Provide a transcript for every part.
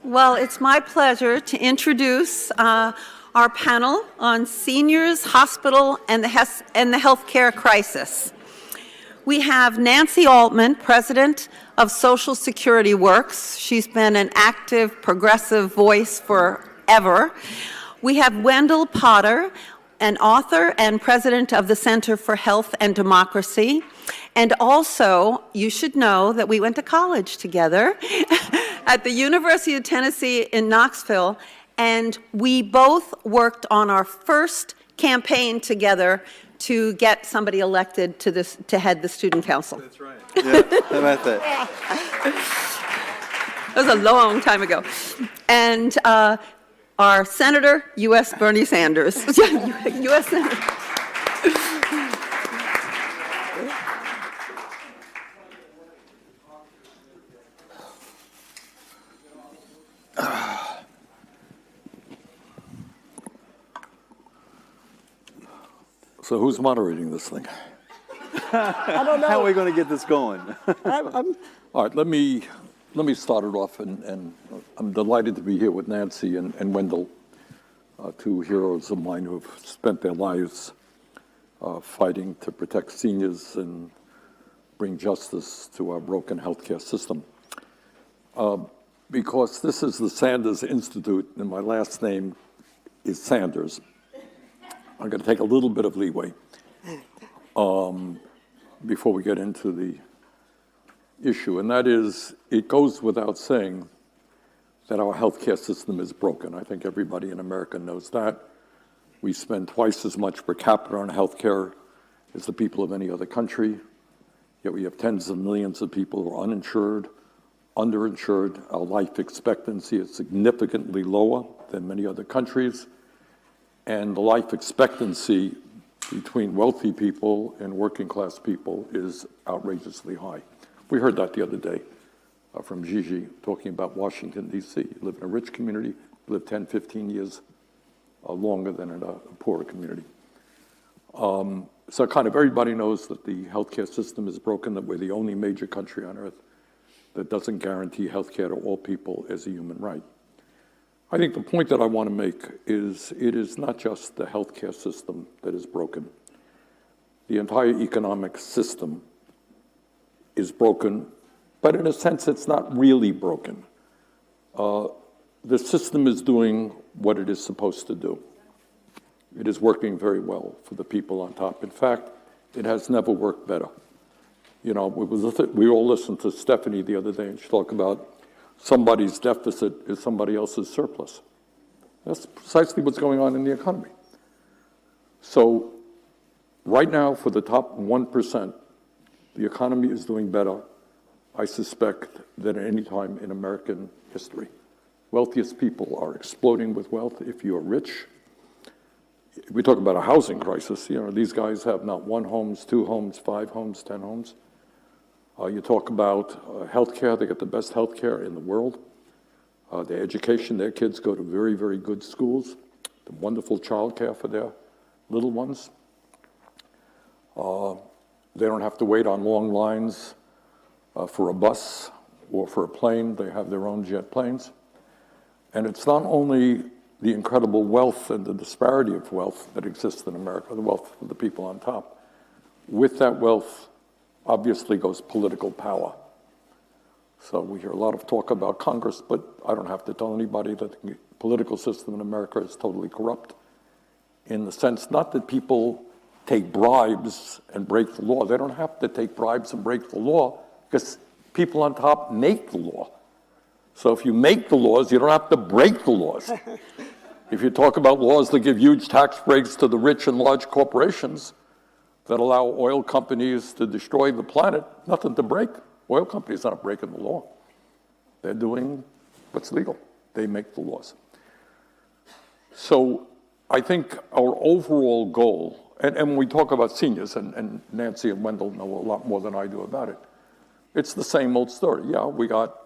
Well, it's my pleasure to introduce our panel on seniors, hospital, and the healthcare crisis. We have Nancy Altman, president of Security Works. She's been an active, progressive voice forever. We have Wendell Potter, an author and president of the Center for Health and Democracy. And also, you should know that we went to college together at the University of Tennessee in Knoxville, and we both worked on our first campaign together to get somebody elected to head the student council. That's right. Yeah, how about that? That was a long time ago. And our Senator, U.S. Bernie Sanders. U.S. Senator. So who's moderating this thing? I don't know. How are we going to get this going? All right, let me start it off, and I'm delighted to be here with Nancy and Wendell, two heroes of mine who have spent their lives fighting to protect seniors and bring justice to our broken healthcare system. Because this is the Sanders Institute, and my last name is Sanders, I'm going to take a little bit of leeway before we get into the issue, and that is, it goes without saying that our healthcare system is broken. I think everybody in America knows that. We spend twice as much per capita on healthcare as the people of any other country, yet we have tens of millions of people who are uninsured, underinsured. Our life expectancy is significantly lower than many other countries, and the life expectancy between wealthy people and working class people is outrageously high. We heard that the other day from Gigi talking about Washington, D.C. You live in a rich community, you live 10, 15 years longer than in a poorer community. So kind of everybody knows that the healthcare system is broken, that we're the only major country on earth that doesn't guarantee healthcare to all people as a human right. I think the point that I want to make is it is not just the healthcare system that is broken. The entire economic system is broken, but in a sense, it's not really broken. The system is doing what it is supposed to do. It is working very well for the people on top. In fact, it has never worked better. You know, we all listened to Stephanie the other day, and she talked about somebody's deficit is somebody else's surplus. That's precisely what's going on in the economy. So right now, for the top 1%, the economy is doing better, I suspect, than at any time in American history. Wealthiest people are exploding with wealth. If you're rich, we talk about a housing crisis. You know, these guys have not 1 home, 2 homes, 5 homes, 10 homes. You talk about healthcare, they get the best healthcare in the world. Their education, their kids go to very, very good schools, the wonderful childcare for their little ones. They don't have to wait on long lines for a bus or for a plane. They have their own jet planes. And it's not only the incredible wealth and the disparity of wealth that exists in America, the wealth of the people on top. With that wealth, obviously goes political power. So we hear a lot of talk about Congress, but I don't have to tell anybody that the political system in America is totally corrupt, in the sense not that people take bribes and break the law. They don't have to take bribes and break the law because people on top make the law. So if you make the laws, you don't have to break the laws. If you talk about laws that give huge tax breaks to the rich and large corporations that allow oil companies to destroy the planet, nothing to break. Oil companies aren't breaking the law. They're doing what's legal. They make the laws. So I think our overall goal, and when we talk about seniors, and Nancy and Wendell know a lot more than I do about it, it's the same old story. Yeah, we got,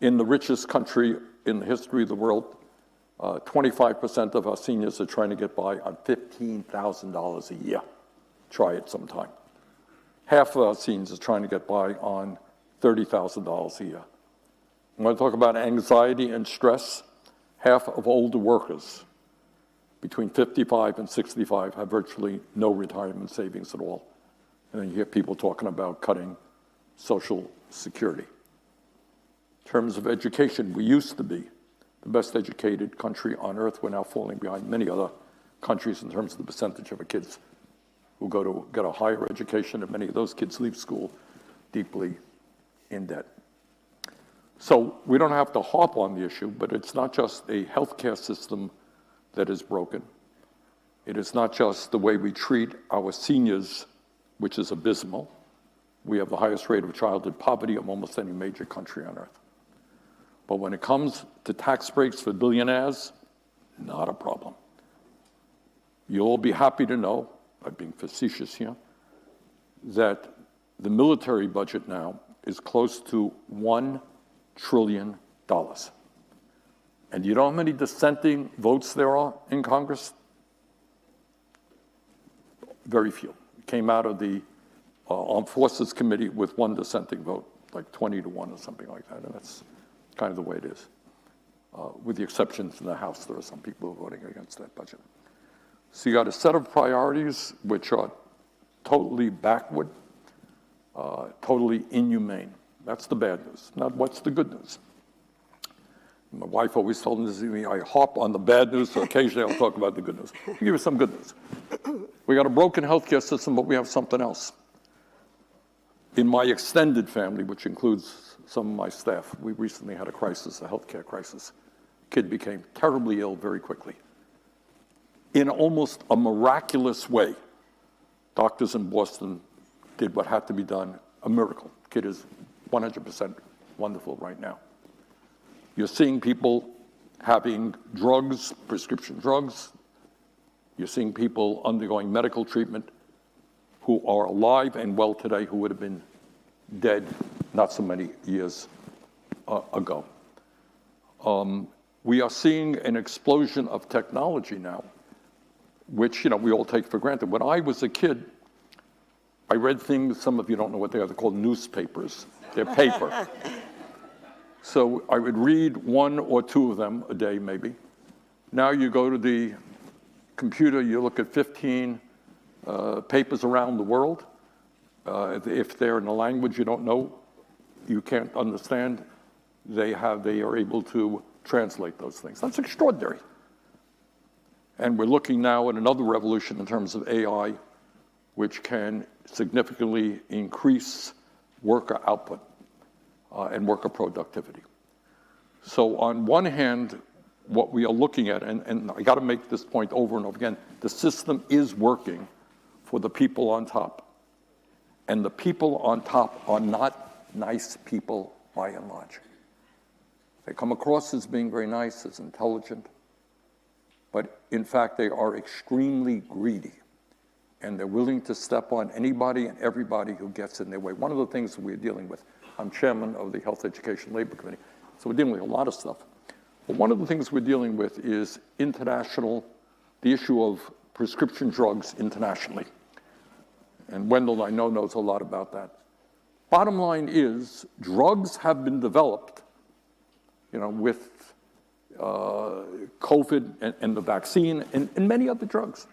in the richest country in the history of the world, 25% of our seniors are trying to get by on $15,000 a year. Try it sometime. Half of our seniors are trying to get by on $30,000 a year. When I talk about anxiety and stress, half of older workers between 55 and 65 have virtually no retirement savings at all. And then you hear people talking about cutting Social Security. In terms of education, we used to be the best educated country on earth. We're now falling behind many other countries in terms of the percentage of our kids who go to get a higher education, and many of those kids leave school deeply in debt. So we don't have to harp on the issue, but it's not just a healthcare system that is broken. It is not just the way we treat our seniors, which is abysmal. We have the highest rate of childhood poverty of almost any major country on earth. But when it comes to tax breaks for billionaires, not a problem. You'll all be happy to know, I'm being facetious here, that the military budget now is close to $1 trillion. And you know how many dissenting votes there are in Congress? Very few. It came out of the Armed Forces Committee with one dissenting vote, like 20 to 1 or something like that, and that's kind of the way it is. With the exceptions in the House, there are some people who are voting against that budget. So you got a set of priorities which are totally backward, totally inhumane. That's the bad news. Now, what's the good news? My wife always told me I harp on the bad news, so occasionally I'll talk about the good news. I'll give you some good news. We got a broken healthcare system, but we have something else. In my extended family, which includes some of my staff, we recently had a crisis, a healthcare crisis. Kid became terribly ill very quickly. In almost a miraculous way, doctors in Boston did what had to be done, a miracle. Kid is 100% wonderful right now. You're seeing people having drugs, prescription drugs. You're seeing people undergoing medical treatment who are alive and well today who would have been dead not so many years ago. We are seeing an explosion of technology now, which we all take for granted. When I was a kid, I read things, some of you don't know what they are, they're called newspapers. They're paper. So I would read 1 or 2 of them a day, maybe. Now you go to the computer, you look at 15 papers around the world. If they're in a language you don't know, you can't understand, they are able to translate those things. That's extraordinary. And we're looking now at another revolution in terms of AI, which can significantly increase worker output and worker productivity. So on one hand, what we are looking at, and I got to make this point over and over again, the system is working for the people on top. And the people on top are not nice people by and large. They come across as being very nice, as intelligent, but in fact they are extremely greedy. And they're willing to step on anybody and everybody who gets in their way. One of the things we're dealing with, I'm chairman of the Health Education Labor Committee, so we're dealing with a lot of stuff. But one of the things we're dealing with is the issue of prescription drugs internationally. And Wendell, I know, knows a lot about that. Bottom line is, drugs have been developed, with COVID and the vaccine and many other drugs,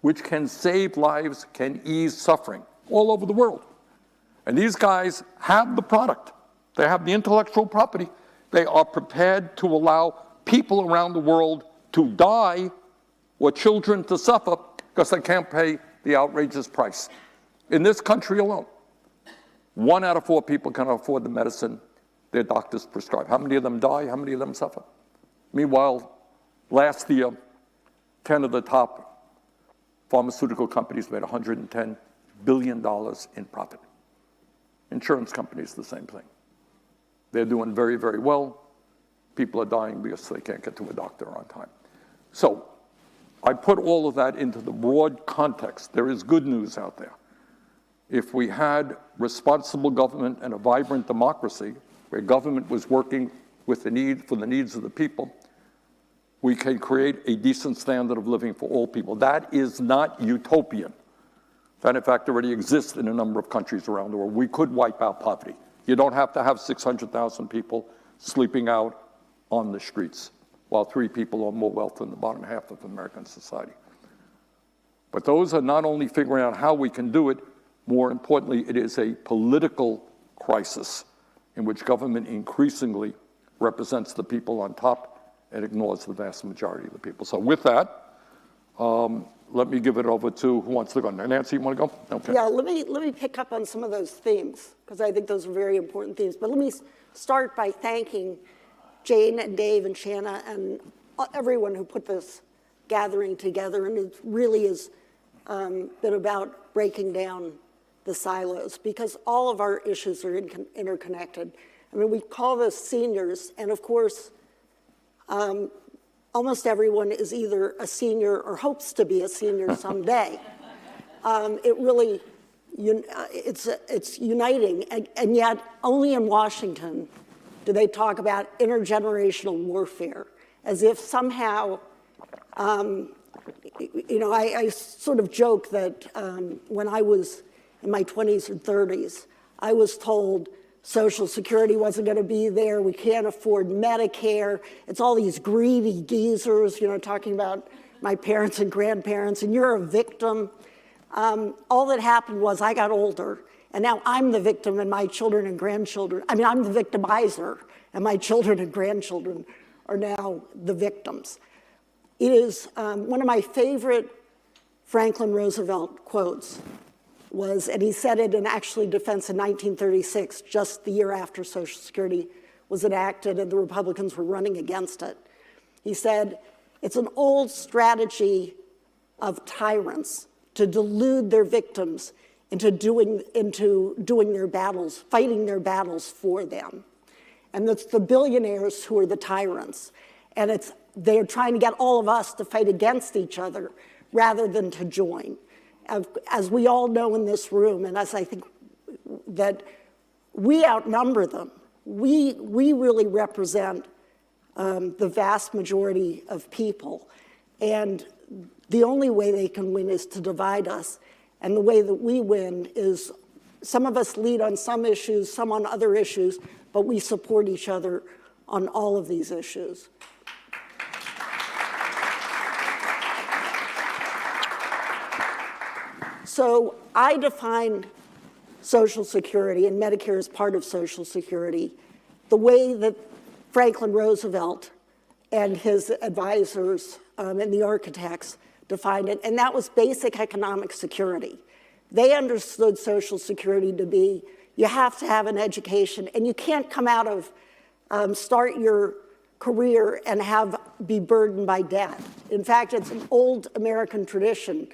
which can save lives, can ease suffering all over the world. And these guys have the product. They have the intellectual property. They are prepared to allow people around the world to die or children to suffer because they can't pay the outrageous price. In this country alone, 1 out of 4 people cannot afford the medicine their doctors prescribe. How many of them die? How many of them suffer? Meanwhile, last year, 10 of the top pharmaceutical companies made $110 billion in profit. Insurance companies, the same thing. They're doing very, very well. People are dying because they can't get to a doctor on time. So I put all of that into the broad context. There is good news out there. If we had responsible government and a vibrant democracy, where government was working for the needs of the people, we can create a decent standard of living for all people. That is not utopian. That, in fact, already exists in a number of countries around the world. We could wipe out poverty. You don't have to have 600,000 people sleeping out on the streets, while 3 people own more wealth than the bottom half of American society. But those are not only figuring out how we can do it, more importantly, it is a political crisis in which government increasingly represents the people on top and ignores the vast majority of the people. So with that, let me give it over to who wants to go. Nancy, you want to go? Okay. Yeah, let me pick up on some of those themes, because I think those are very important themes. But let me start by thanking Jane and Dave and Shanna and everyone who put this gathering together. And it really has been about breaking down the silos, because all of our issues are interconnected. I mean, we call this seniors, and of course, almost everyone is either a senior or hopes to be a senior someday. It really, it's uniting, and yet only in Washington do they talk about intergenerational warfare, as if somehow, I sort of joke that when I was in my 20s and 30s, I was told Social Security wasn't going to be there, we can't afford Medicare, it's all these greedy geezers, talking about my parents and grandparents, and you're a victim. All that happened was I got older, and now I'm the victim, and my children and grandchildren, I'm the victimizer, and my children and grandchildren are now the victims. It is one of my favorite Franklin Roosevelt quotes was, and he said it in actually defense in 1936, just the year after Social Security was enacted and the Republicans were running against it. He said, "It's an old strategy of tyrants to delude their victims into doing their battles, fighting their battles for them. And it's the billionaires who are the tyrants. And they're trying to get all of us to fight against each other rather than to join." As we all know in this room, and as I think that we outnumber them, we really represent the vast majority of people. And the only way they can win is to divide us. And the way that we win is some of us lead on some issues, some on other issues, but we support each other on all of these issues. So I define Social Security, and Medicare is part of Social Security, the way that Franklin Roosevelt and his advisors and the architects defined it, and that was basic economic security. They understood Social Security to be, you have to have an education, and you can't come out of, start your career and be burdened by debt. In fact, it's an old American tradition.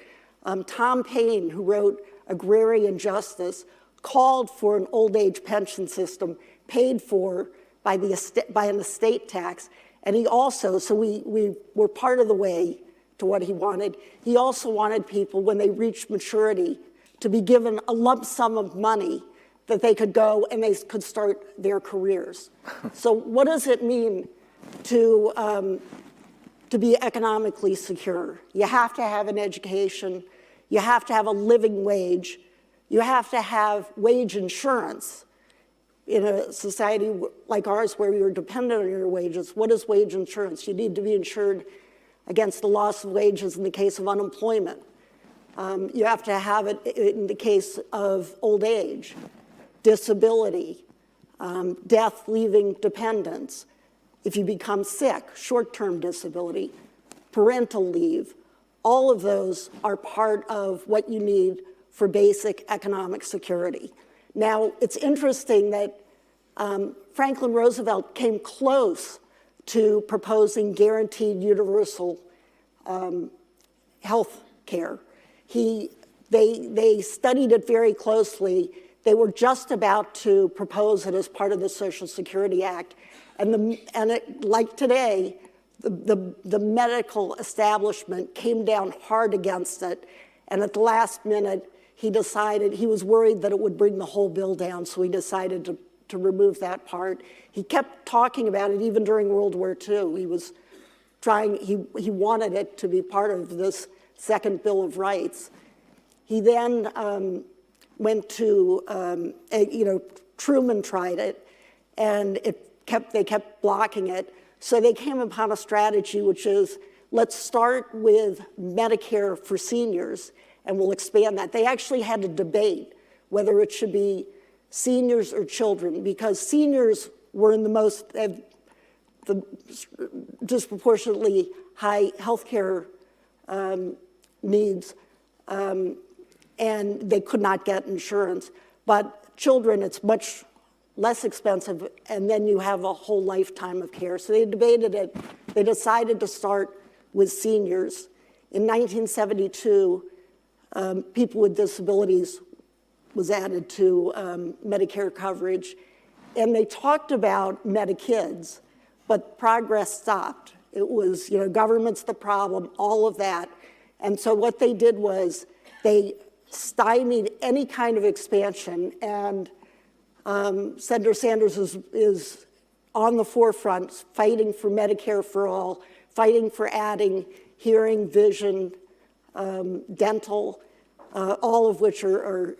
Tom Paine, who wrote Agrarian Justice, called for an old age pension system paid for by an estate tax. And he also, so we were part of the way to what he wanted. He also wanted people, when they reached maturity, to be given a lump sum of money that they could go and they could start their careers. So what does it mean to be economically secure? You have to have an education. You have to have a living wage. You have to have wage insurance. In a society like ours where you're dependent on your wages, what is wage insurance? You need to be insured against the loss of wages in the case of unemployment. You have to have it in the case of old age, disability, death leaving dependents. If you become sick, short-term disability, parental leave, all of those are part of what you need for basic economic security. Now, it's interesting that Franklin Roosevelt came close to proposing guaranteed universal health care. They studied it very closely. They were just about to propose it as part of the Social Security Act. Like today, the medical establishment came down hard against it. And at the last minute, he decided, he was worried that it would bring the whole bill down, so he decided to remove that part. He kept talking about it even during World War II. He was trying, he wanted it to be part of this second Bill of Rights. He then went to, Truman tried it, and it they kept blocking it. So they came upon a strategy, which is, let's start with Medicare for seniors, and we'll expand that. They actually had a debate whether it should be seniors or children, because seniors were in the disproportionately high healthcare needs, and they could not get insurance. But children, it's much less expensive, and then you have a whole lifetime of care. So they debated it. They decided to start with seniors. In 1972, people with disabilities was added to Medicare coverage, and they talked about Medikids, but progress stopped. It was, government's the problem, all of that. And so what they did was they stymied any kind of expansion, and Senator Sanders is on the forefront fighting for Medicare for all, fighting for adding hearing, vision, dental, all of which are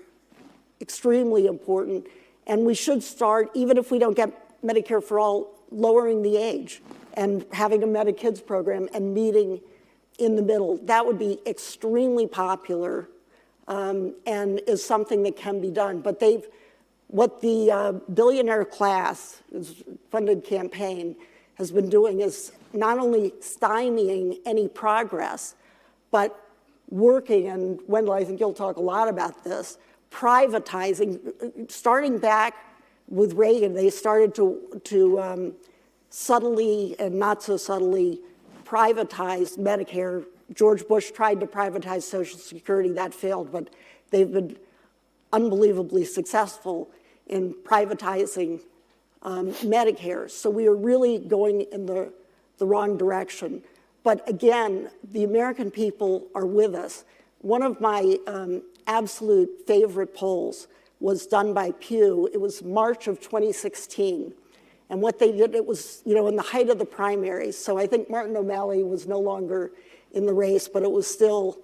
extremely important. And we should start, even if we don't get Medicare for all, lowering the age and having a Medikids program and meeting in the middle. That would be extremely popular and is something that can be done. But what the billionaire class, funded campaign, has been doing is not only stymieing any progress, but working, and Wendell, I think you'll talk a lot about this, privatizing, starting back with Reagan, they started to subtly and not so subtly privatize Medicare. George Bush tried to privatize Social Security, that failed, but they've been unbelievably successful in privatizing Medicare. So we are really going in the wrong direction. But again, the American people are with us. One of my absolute favorite polls was done by Pew. It was March of 2016. And what they did, it was, in the height of the primaries. So I think Martin O'Malley was no longer in the race, but it was still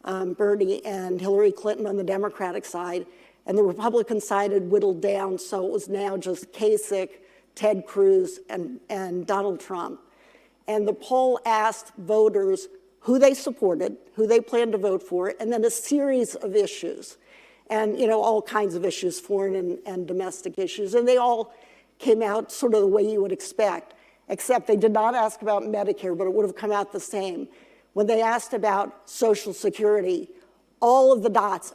Bernie and Hillary Clinton on the Democratic side. And the Republican side had whittled down, so it was now just Kasich, Ted Cruz, and Donald Trump. And the poll asked voters who they supported, who they planned to vote for, and then a series of issues. And, all kinds of issues, foreign and domestic issues. And they all came out sort of the way you would expect, except they did not ask about Medicare, but it would have come out the same. When they asked about Social Security, all of the dots,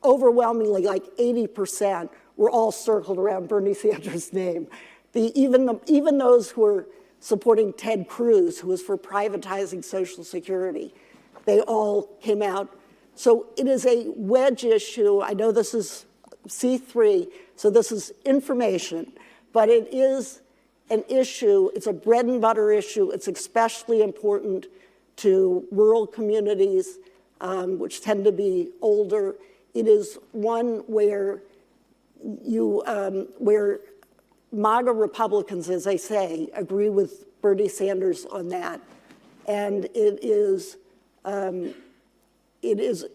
overwhelmingly like 80%, were all circled around Bernie Sanders' name. Even those who were supporting Ted Cruz, who was for privatizing Social Security, they all came out. So it is a wedge issue. I know this is C3, so this is information, but it is an issue. It's a bread and butter issue. It's especially important to rural communities, which tend to be older. It is one where where MAGA Republicans, as I say, agree with Bernie Sanders on that. And it is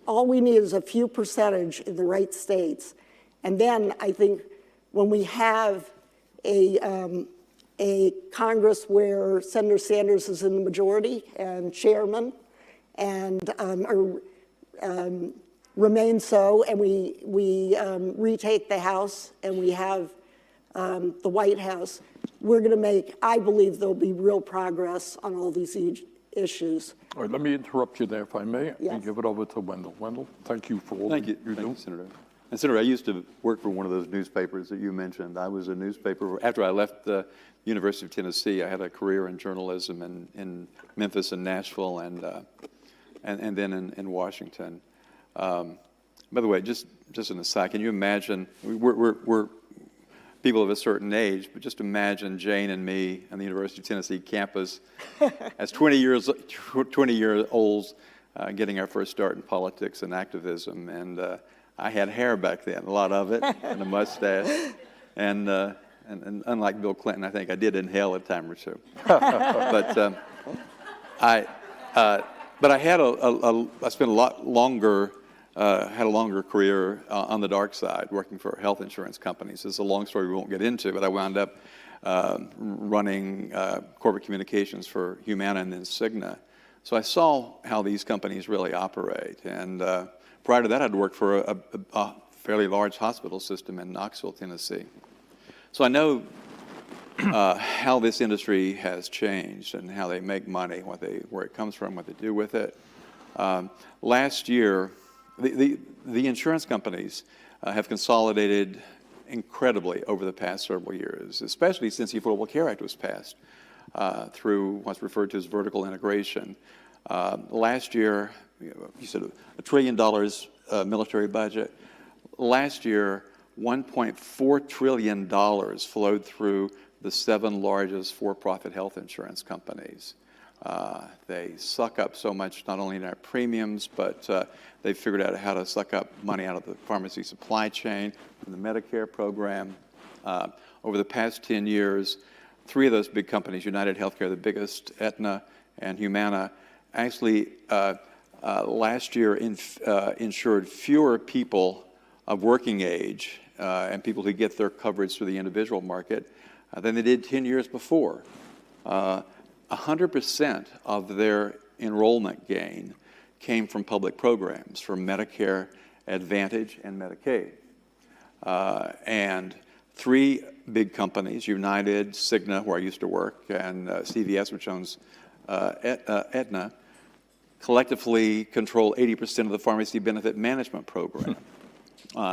all we need is a few percentage in the right states. And then I think when we have a Congress where Senator Sanders is in the majority and chairman and remain so, and we retake the House and we have the White House, we're going to make, I believe there'll be real progress on all these issues. All right, let me interrupt you there, if I may, Yes. and give it over to Wendell. Wendell, thank you for all Thank you you, do. Senator. And Senator, I used to work for one of those newspapers that you mentioned. I was a newspaper, after I left the University of Tennessee, I had a career in journalism in Memphis and Nashville and then in Washington. By the way, just an aside, can you imagine, we're people of a certain age, but just imagine Jane and me on the University of Tennessee campus as 20-year-olds getting our first start in politics and activism. And I had hair back then, a lot of it, and a mustache. And unlike Bill Clinton, I think I did inhale a time or two. But I spent a lot longer had a longer career on the dark side, working for health insurance companies. It's a long story we won't get into, but I wound up running corporate communications for Humana and then Cigna. So I saw how these companies really operate. And prior to that, I'd worked for a fairly large hospital system in Knoxville, Tennessee. So I know how this industry has changed and how they make money, where it comes from, what they do with it. Last year, the insurance companies have consolidated incredibly over the past several years, especially since the Affordable Care Act was passed through what's referred to as vertical integration. Last year, you said $1 trillion military budget. Last year, $1.4 trillion flowed through the 7 largest for-profit health insurance companies. They suck up so much, not only in our premiums, but they've figured out how to suck up money out of the pharmacy supply chain, from the Medicare program. Over the past 10 years, 3 of those big companies, United Healthcare, the biggest, Aetna, and Humana, actually last year insured fewer people of working age and people who get their coverage through the individual market than they did 10 years before. 100% of their enrollment gain came from public programs, from Medicare Advantage and Medicaid. And 3 big companies, United, Cigna, where I used to work, and CVS, which owns Aetna, collectively control 80% of the pharmacy benefit management program.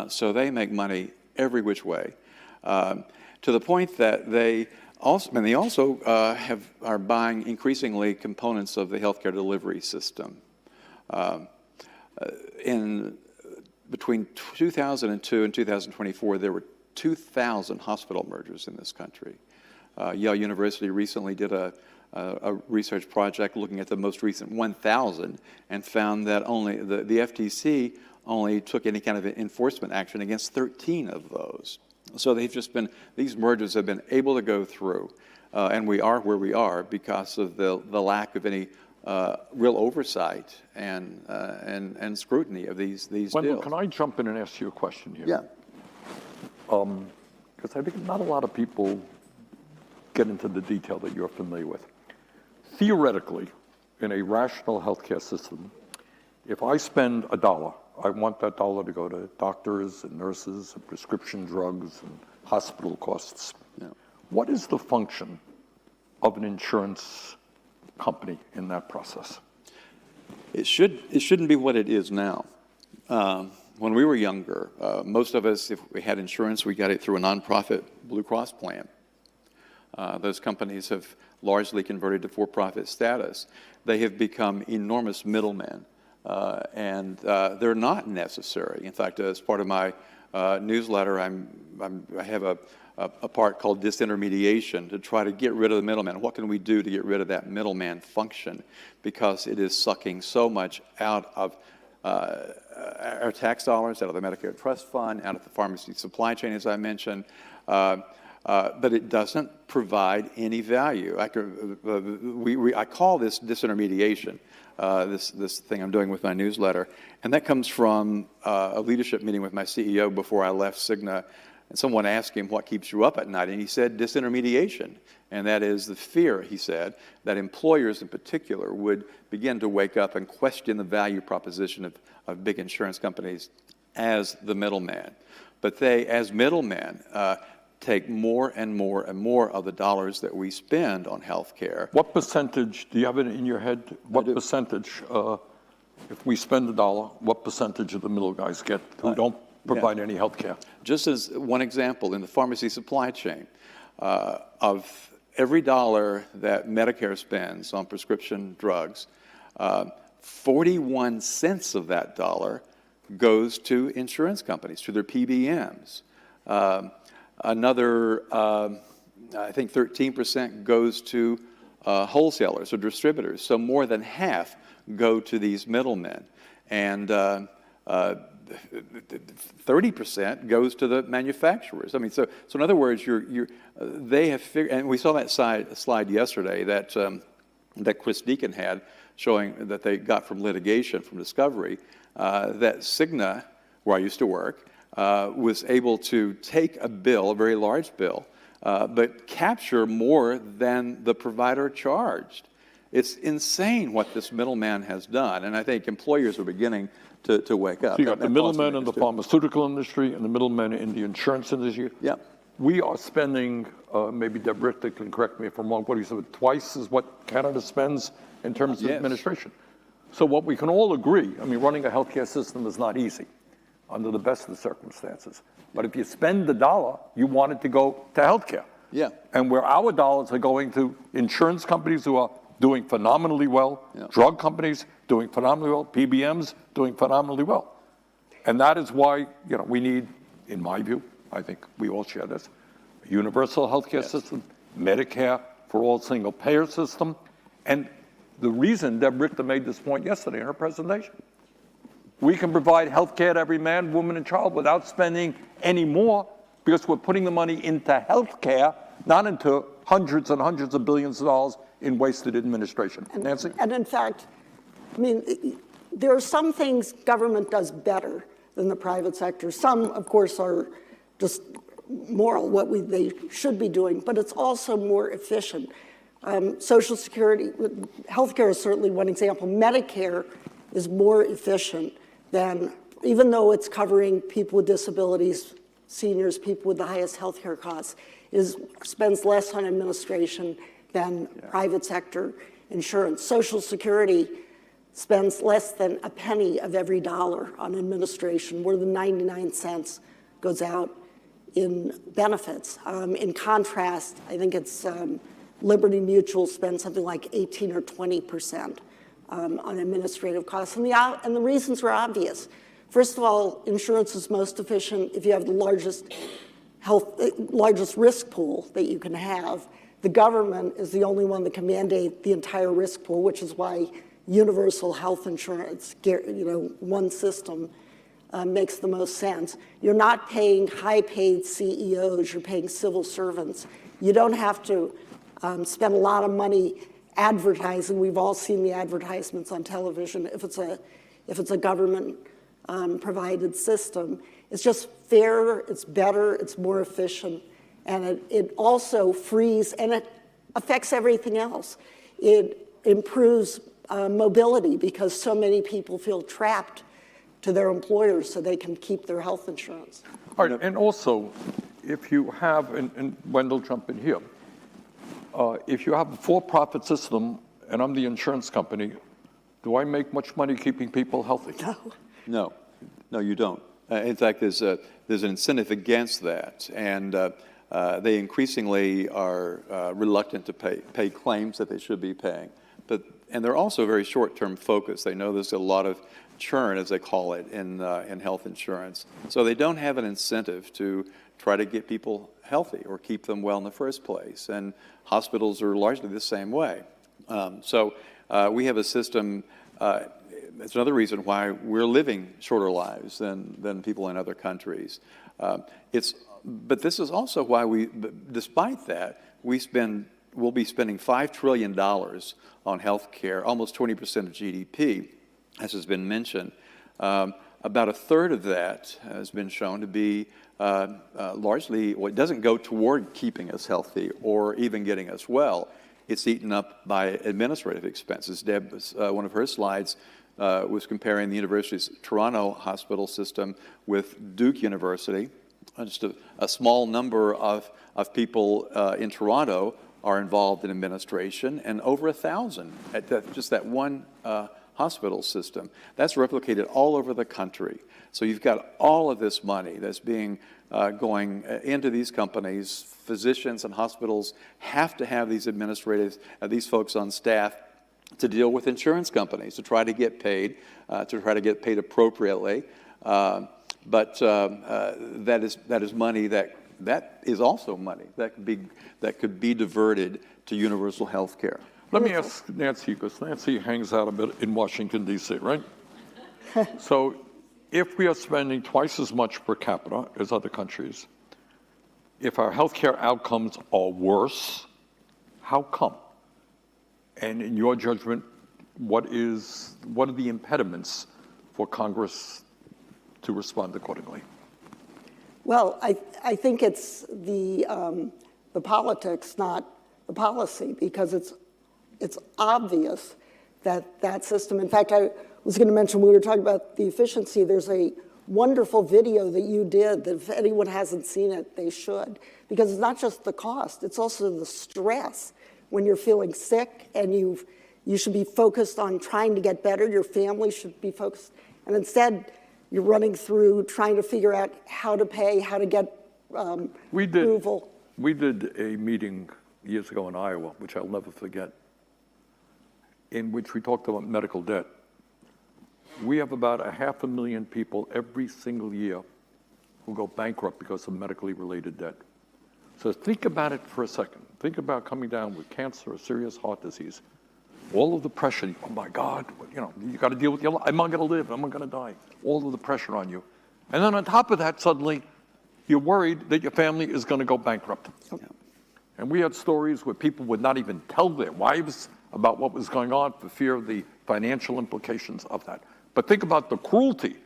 So they make money every which way, to the point that they also are buying increasingly components of the healthcare delivery system. Between 2002 and 2024, there were 2,000 hospital mergers in this country. Yale University recently did a research project looking at the most recent 1,000 and found that only the FTC only took any kind of enforcement action against 13 of those. So these mergers have been able to go through, and we are where we are because of the lack of any real oversight and scrutiny of these Wendell, deals. can I jump in and ask you a question here? Yeah. Because I think not a lot of people get into the detail that you're familiar with. Theoretically, in a rational healthcare system, if I spend $1, I want that dollar to go to doctors and nurses and prescription drugs and hospital costs. Yeah. What is the function of an insurance company in that process? It shouldn't be what it is now. When we were younger, most of us, if we had insurance, we got it through a nonprofit Blue Cross plan. Those companies have largely converted to for-profit status. They have become enormous middlemen, and they're not necessary. In fact, as part of my newsletter, I have a part called disintermediation to try to get rid of the middleman. What can we do to get rid of that middleman function? Because it is sucking so much out of our tax dollars, out of the Medicare Trust Fund, out of the pharmacy supply chain, as I mentioned. But it doesn't provide any value. I call this disintermediation, this thing I'm doing with my newsletter. And that comes from a leadership meeting with my CEO before I left Cigna. And someone asked him, what keeps you up at night? And he said, disintermediation. And that is the fear, he said, that employers in particular would begin to wake up and question the value proposition of big insurance companies as the middleman. But they, as middlemen, take more and more and more of the dollars that we spend on health care. What percentage, do you have it in your head? What percentage, if we spend $1, what percentage of the middle guys get who don't provide any health care? Just as one example, in the pharmacy supply chain, of every dollar that Medicare spends on prescription drugs, 41 cents of that dollar goes to insurance companies, to their PBMs. Another, I think 13% goes to wholesalers or distributors. So more than half go to these middlemen. And 30% goes to the manufacturers. I mean, so in other words, they have figured, and we saw that slide yesterday that Chris Deacon had, showing that they got from litigation, from discovery, that Cigna, where I used to work, was able to take a bill, a very large bill, but capture more than the provider charged. It's insane what this middleman has done, and I think employers are beginning to wake up. So you got the middlemen in the pharmaceutical industry and the middlemen in the insurance industry. Yep. We are spending, maybe Deb Richter can correct me if I'm wrong, what do you say, twice as what Canada spends in terms of administration. So what we can all agree, I mean, running a healthcare system is not easy under the best of the circumstances. But if you spend the dollar, you want it to go to healthcare. Yeah. And where our dollars are going to insurance companies who are doing phenomenally well, drug companies doing phenomenally well, PBMs doing phenomenally well. And that is why, we need, in my view, I think we all share this, a universal healthcare system, Medicare for all single payer system. And the reason Deb Richter made this point yesterday in her presentation, we can provide healthcare to every man, woman, and child without spending any more because we're putting the money into healthcare, not into hundreds and hundreds of billions of dollars in wasted administration. Nancy? And in fact, I mean, there are some things government does better than the private sector. Some, of course, are just moral, what they should be doing, but it's also more efficient. Social Security, healthcare is certainly one example. Medicare is more efficient than, even though it's covering people with disabilities, seniors, people with the highest healthcare costs, spends less on administration than private sector insurance. Social Security spends less than a penny of every dollar on administration. More than 99 cents goes out in benefits. In contrast, I think it's Liberty Mutual spends something like 18 or 20% on administrative costs. And the reasons are obvious. First of all, insurance is most efficient if you have the largest risk pool that you can have. The government is the only one that can mandate the entire risk pool, which is why universal health insurance, one system, makes the most sense. You're not paying high-paid CEOs, you're paying civil servants. You don't have to spend a lot of money advertising. We've all seen the advertisements on television. If it's a government provided system, it's just fairer, it's better, it's more efficient, and it also frees, and it affects everything else. It improves mobility because so many people feel trapped to their employers so they can keep their health insurance. All right, and also, if you have, and Wendell, jump in here, if you have a for-profit system and I'm the insurance company, do I make much money keeping people healthy? No. No, you don't. In fact, there's an incentive against that, and they increasingly are reluctant to pay claims that they should be paying. And they're also very short-term focused. They know there's a lot of churn, as they call it, in health insurance. So they don't have an incentive to try to get people healthy or keep them well in the first place. And hospitals are largely the same way. So we have a system. It's another reason why we're living shorter lives than people in other countries. But this is also why despite that, we'll be spending $5 trillion on health care, almost 20% of GDP, as has been mentioned. About a third of that has been shown to be largely, well, it doesn't go toward keeping us healthy or even getting us well. It's eaten up by administrative expenses. Deb, one of her slides was comparing the University's Toronto hospital system with Duke University. Just a small number of people in Toronto are involved in administration, and over 1,000 at just that one hospital system. That's replicated all over the country. So you've got all of this money that's being going into these companies. Physicians and hospitals have to have these administrators, these folks on staff to deal with insurance companies, to try to get paid appropriately. But that is money that is also money that could be diverted to universal health care. Let me ask Nancy, because Nancy hangs out a bit in Washington, D.C., right? So if we are spending twice as much per capita as other countries, if our healthcare outcomes are worse, how come? And in your judgment, what are the impediments for Congress to respond accordingly? Well, I think it's the politics, not the policy, because it's obvious that that system, in fact, I was going to mention, we were talking about the efficiency, there's a wonderful video that you did that if anyone hasn't seen it, they should, because it's not just the cost, it's also the stress when you're feeling sick and you should be focused on trying to get better, your family should be focused, and instead you're running through trying to figure out how to pay, how to get approval. We did a meeting years ago in Iowa, which I'll never forget, in which we talked about medical debt. We have about 500,000 people every single year who go bankrupt because of medically related debt. So think about it for a second. Think about coming down with cancer or serious heart disease. All of the pressure, oh my God, you got to deal with your life. Am I going to live? Am I going to die? All of the pressure on you. And then on top of that, suddenly, you're worried that your family is going to go bankrupt. Okay. And we had stories where people would not even tell their wives about what was going on for fear of the financial implications of that. But think about the cruelty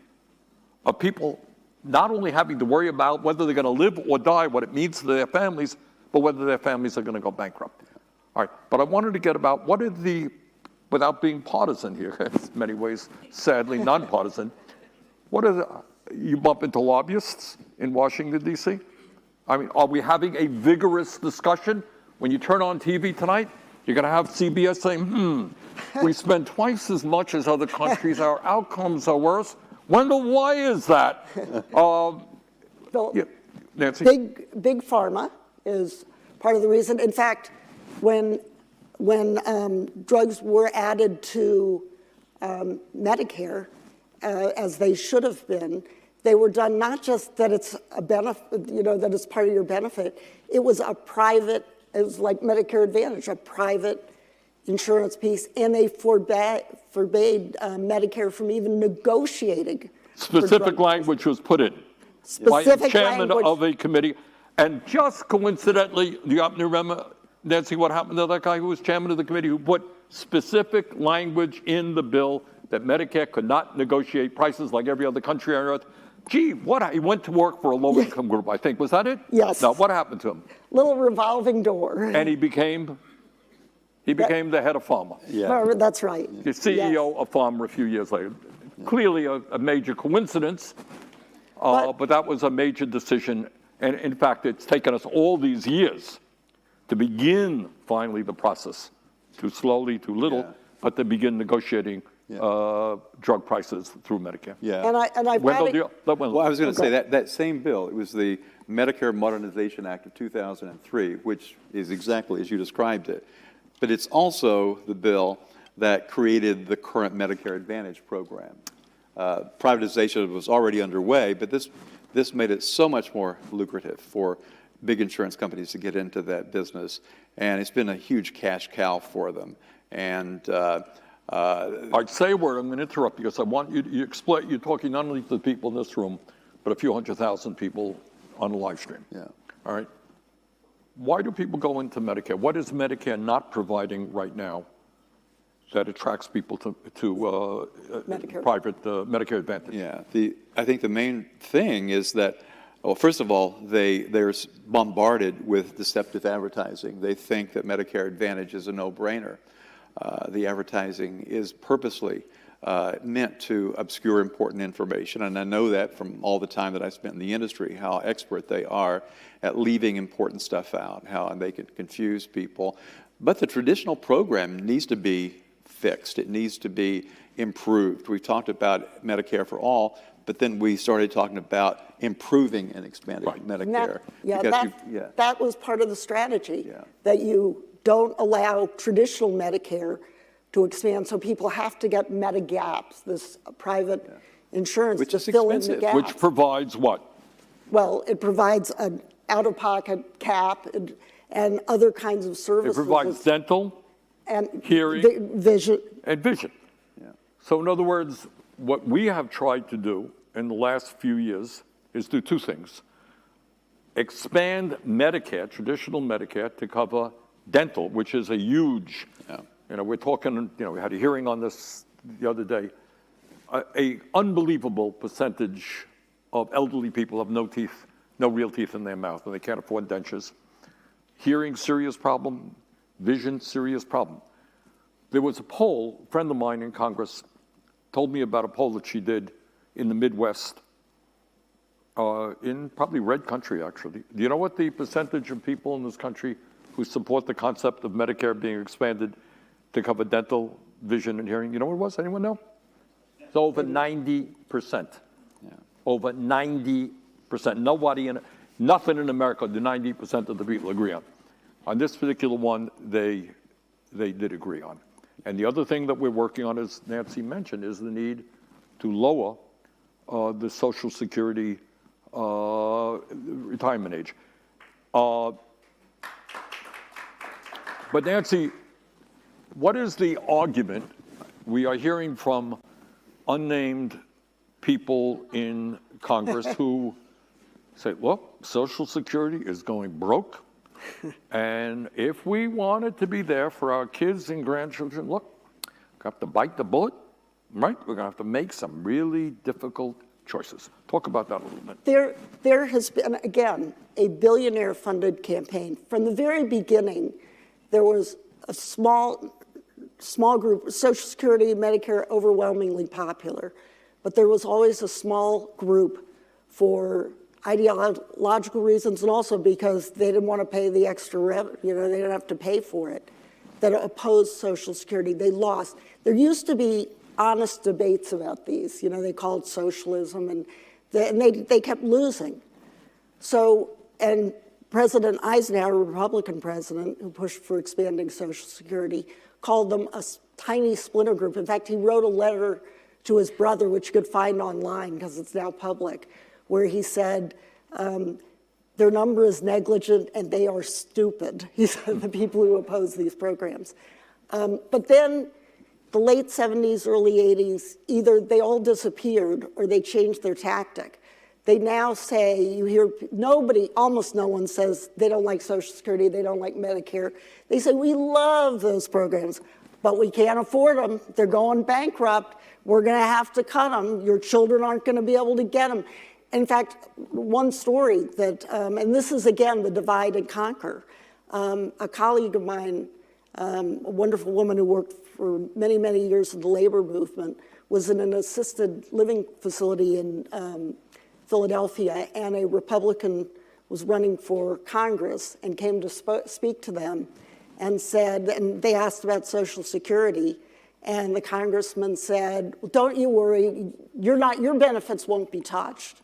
of people not only having to worry about whether they're going to live or die, what it means to their families, but whether their families are going to go bankrupt. All right, but I wanted to get about what are the, without being partisan here, in many ways, sadly nonpartisan, what are the, you bump into lobbyists in Washington, D.C.? I mean, are we having a vigorous discussion? When you turn on TV tonight, you're going to have CBS saying, we spend twice as much as other countries, our outcomes are worse. Wendell, why is that? Yeah. Nancy? Big pharma is part of the reason. In fact, when drugs were added to Medicare, as they should have been, they were done not just that it's a benefit, that it's part of your benefit. It was a private, it was like Medicare Advantage, a private insurance piece, and they forbade Medicare from even negotiating. Specific language was put in by a chairman of a committee. And just coincidentally, do you happen to remember, Nancy, what happened to that guy who was chairman of the committee who put specific language in the bill that Medicare could not negotiate prices like every other country on earth? Gee, he went to work for a low-income group, I think. Was that it? Yes. Now, what happened to him? Little revolving door. And he became the head of pharma. Yeah. That's right. The CEO of pharma a few years later. Clearly a major coincidence, but that was a major decision. And in fact, it's taken us all these years to begin finally the process, too slowly, too little, but to begin negotiating drug prices through Medicare. Yeah. Well, I was going to say that same bill, it was the Medicare Modernization Act of 2003, which is exactly as you described it. But it's also the bill that created the current Medicare Advantage program. Privatization was already underway, but this made it so much more lucrative for big insurance companies to get into that business, and it's been a huge cash cow for them. And I'd say a word. I'm going to interrupt because I want you to explain. You're talking not only to the people in this room, but a few 100,000 people on the live stream. Yeah. All right. Why do people go into Medicare? What is Medicare not providing right now that attracts people to Medicare. Private Medicare Advantage? Yeah, I think the main thing is that, well, first of all, they're bombarded with deceptive advertising. They think that Medicare Advantage is a no-brainer. The advertising is purposely meant to obscure important information, and I know that from all the time that I spent in the industry, how expert they are at leaving important stuff out, how they can confuse people. But the traditional program needs to be fixed. It needs to be improved. We talked about Medicare for All, but then we started talking about improving and expanding Medicare. That was part of the strategy, that you don't allow traditional Medicare to expand, so people have to get Medigaps, this private insurance, which to is fill expensive. in the gaps. Which provides what? Well, it provides an out-of-pocket cap and other kinds of services. It provides dental, and hearing, vision. And vision. Yeah. So in other words, what we have tried to do in the last few years is do two things. Expand Medicare, traditional Medicare, to cover dental, which is a huge, we're talking, we had a hearing on this the other day. a unbelievable percentage of elderly people have no teeth, no real teeth in their mouth, and they can't afford dentures. Hearing, serious problem. Vision, serious problem. There was a poll, a friend of mine in Congress told me about a poll that she did in the Midwest, in probably red country, actually. Do you know what the percentage of people in this country who support the concept of Medicare being expanded to cover dental, vision, and hearing? You know what it was? Anyone know? It's over 90%. Yeah. Over 90%. Nothing in America do 90% of the people agree on. On this particular one, they did agree on. And the other thing that we're working on, as Nancy mentioned, is the need to lower the Social Security retirement age. But Nancy, what is the argument we are hearing from unnamed people in Congress who say, look, Social Security is going broke, and if we want it to be there for our kids and grandchildren, look, we have to bite the bullet, right? We're going to have to make some really difficult choices. Talk about that a little bit. There has been, again, a billionaire-funded campaign. From the very beginning, there was a small group, Social Security, Medicare, overwhelmingly popular, but there was always a small group for ideological reasons and also because they didn't want to pay the extra revenue, they didn't have to pay for it, that opposed Social Security. They lost. There used to be honest debates about these, they called it socialism, and they kept losing. So, and President Eisenhower, Republican president, who pushed for expanding Social Security, called them a tiny splinter group. In fact, he wrote a letter to his brother, which you could find online because it's now public, where he said, their number is negligent and they are stupid. He said, the people who oppose these programs. But then the late 70s, early 80s, either they all disappeared or they changed their tactic. They now say, you hear almost no one says they don't like Social Security, they don't like Medicare. They say, we love those programs, but we can't afford them. They're going bankrupt. We're going to have to cut them. Your children aren't going to be able to get them. In fact, one story that, and this is again the divide and conquer. A colleague of mine, a wonderful woman who worked for many, many years in the labor movement, was in an assisted living facility in Philadelphia, and a Republican was running for Congress and came to speak to them and said, and they asked about Social Security, and the congressman said, well, don't you worry, your benefits won't be touched.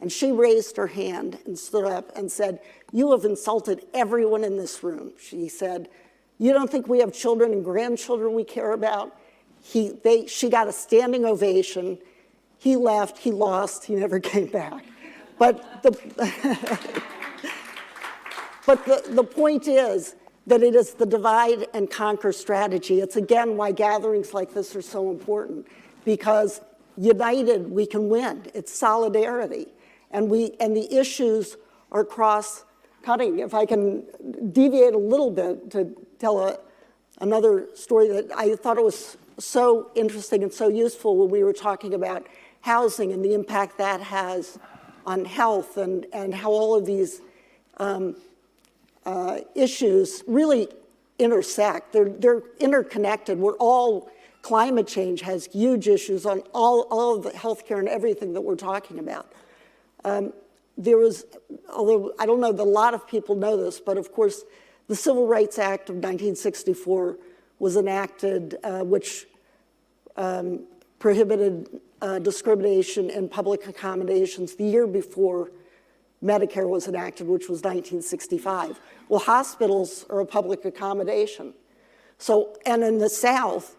And she raised her hand and stood up and said, you have insulted everyone in this room. She said, you don't think we have children and grandchildren we care about? She got a standing ovation. He left, he lost, he never came back. But the point is that it is the divide and conquer strategy. It's again why gatherings like this are so important, because united we can win. It's solidarity. And the issues are cross-cutting. If I can deviate a little bit to tell another story that I thought it was so interesting and so useful when we were talking about housing and the impact that has on health and how all of these issues really intersect. They're interconnected. Climate change has huge issues on all of the healthcare and everything that we're talking about. There was, although I don't know that a lot of people know this, but of course the Civil Rights Act of 1964 was enacted, which prohibited discrimination in public accommodations the year before Medicare was enacted, which was 1965. Well, hospitals are a public accommodation. So, and in the South,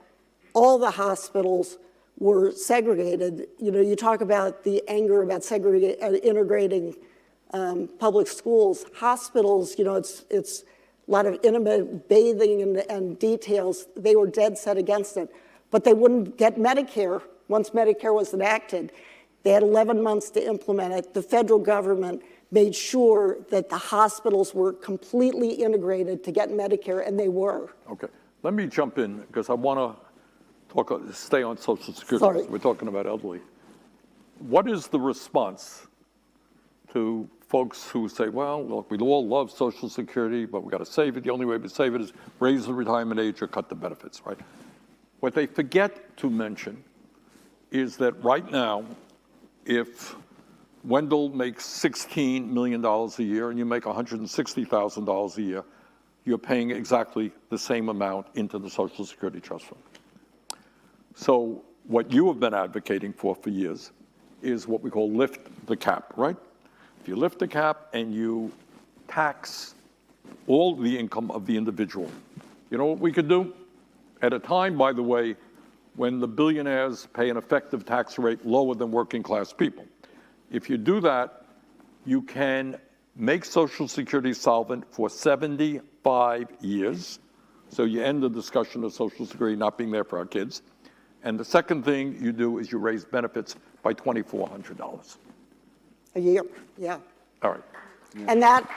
all the hospitals were segregated. You talk about the anger about integrating public schools. Hospitals, it's a lot of intimate bathing and details. They were dead set against it. But they wouldn't get Medicare once Medicare was enacted. They had 11 months to implement it. The federal government made sure that the hospitals were completely integrated to get Medicare, and they were. Okay, let me jump in because I want to stay on Social Security. Sorry. We're talking about elderly. What is the response to folks who say, well, look, we all love Social Security, but we got to save it. The only way to save it is raise the retirement age or cut the benefits, right? What they forget to mention is that right now, if Wendell makes $16 million a year and you make $160,000 a year, you're paying exactly the same amount into the Social Security Trust Fund. So what you have been advocating for years is what we call lift the cap, right? If you lift the cap and you tax all the income of the individual, you know what we could do? At a time, by the way, when the billionaires pay an effective tax rate lower than working class people. If you do that, you can make Social Security solvent for 75 years. So you end the discussion of Social Security not being there for our kids. And the second thing you do is you raise benefits by $2,400. A year, yeah. All right. And that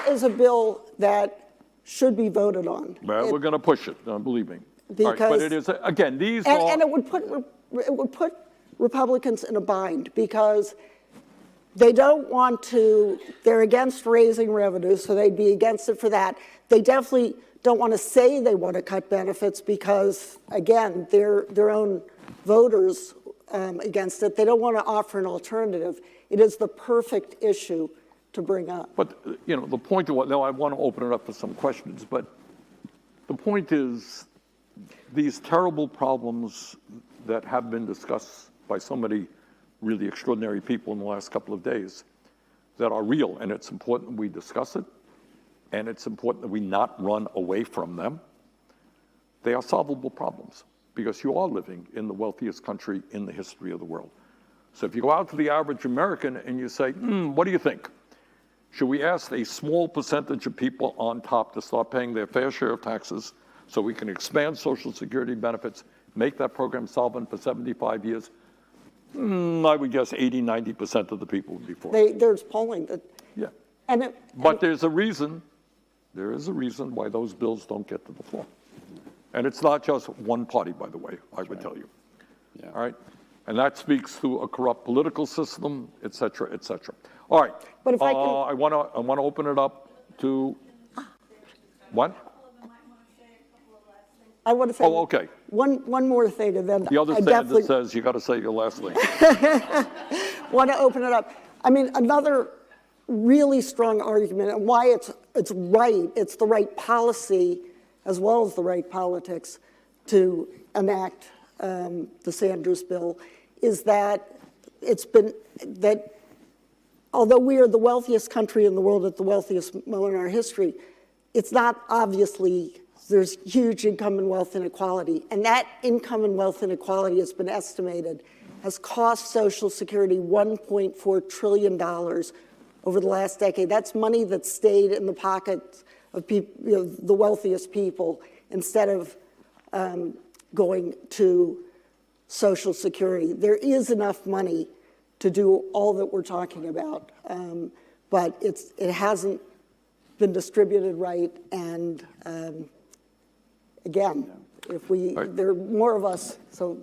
is a bill that should be voted on. Well, we're going to push it, believe me. All right, Because- but it is, again, these And, are... and it would put Republicans in a bind because they don't want to, they're against raising revenue, so they'd be against it for that. They definitely don't want to say they want to cut benefits because, again, their own voters against it. They don't want to offer an alternative. It is the perfect issue to bring up. But, you know, the point of what, now I want to open it up for some questions, but the point is these terrible problems that have been discussed by so many really extraordinary people in the last couple of days that are real, and it's important we discuss it, and it's important that we not run away from them. They are solvable problems because you are living in the wealthiest country in the history of the world. So if you go out to the average American and you say, what do you think? Should we ask a small percentage of people on top to start paying their fair share of taxes so we can expand Social Security benefits, make that program solvent for 75 years? I would guess 80–90% of the people would be for it. There's polling that, Yeah. but There is a reason why those bills don't get to the floor. And it's not just one party, by the way, I would tell you. Yeah. All right? And that speaks to a corrupt political system, et cetera, et cetera. All right. But if I can- I want to open it up to, what? I want to say Oh, okay. one more thing, and then The other I standard definitely says you got to say your last name. want to open it up. I mean, another really strong argument, and why it's right, it's the right policy as well as the right politics to enact the Sanders bill, is that although we are the wealthiest country in the world at the wealthiest moment in our history, it's not obviously, there's huge income and wealth inequality. And that income and wealth inequality has been estimated has cost Social Security $1.4 trillion over the last decade. That's money that stayed in the pockets of people, the wealthiest people, instead of going to Social Security. There is enough money to do all that we're talking about, but it hasn't been distributed right. And again, there are more of us, so.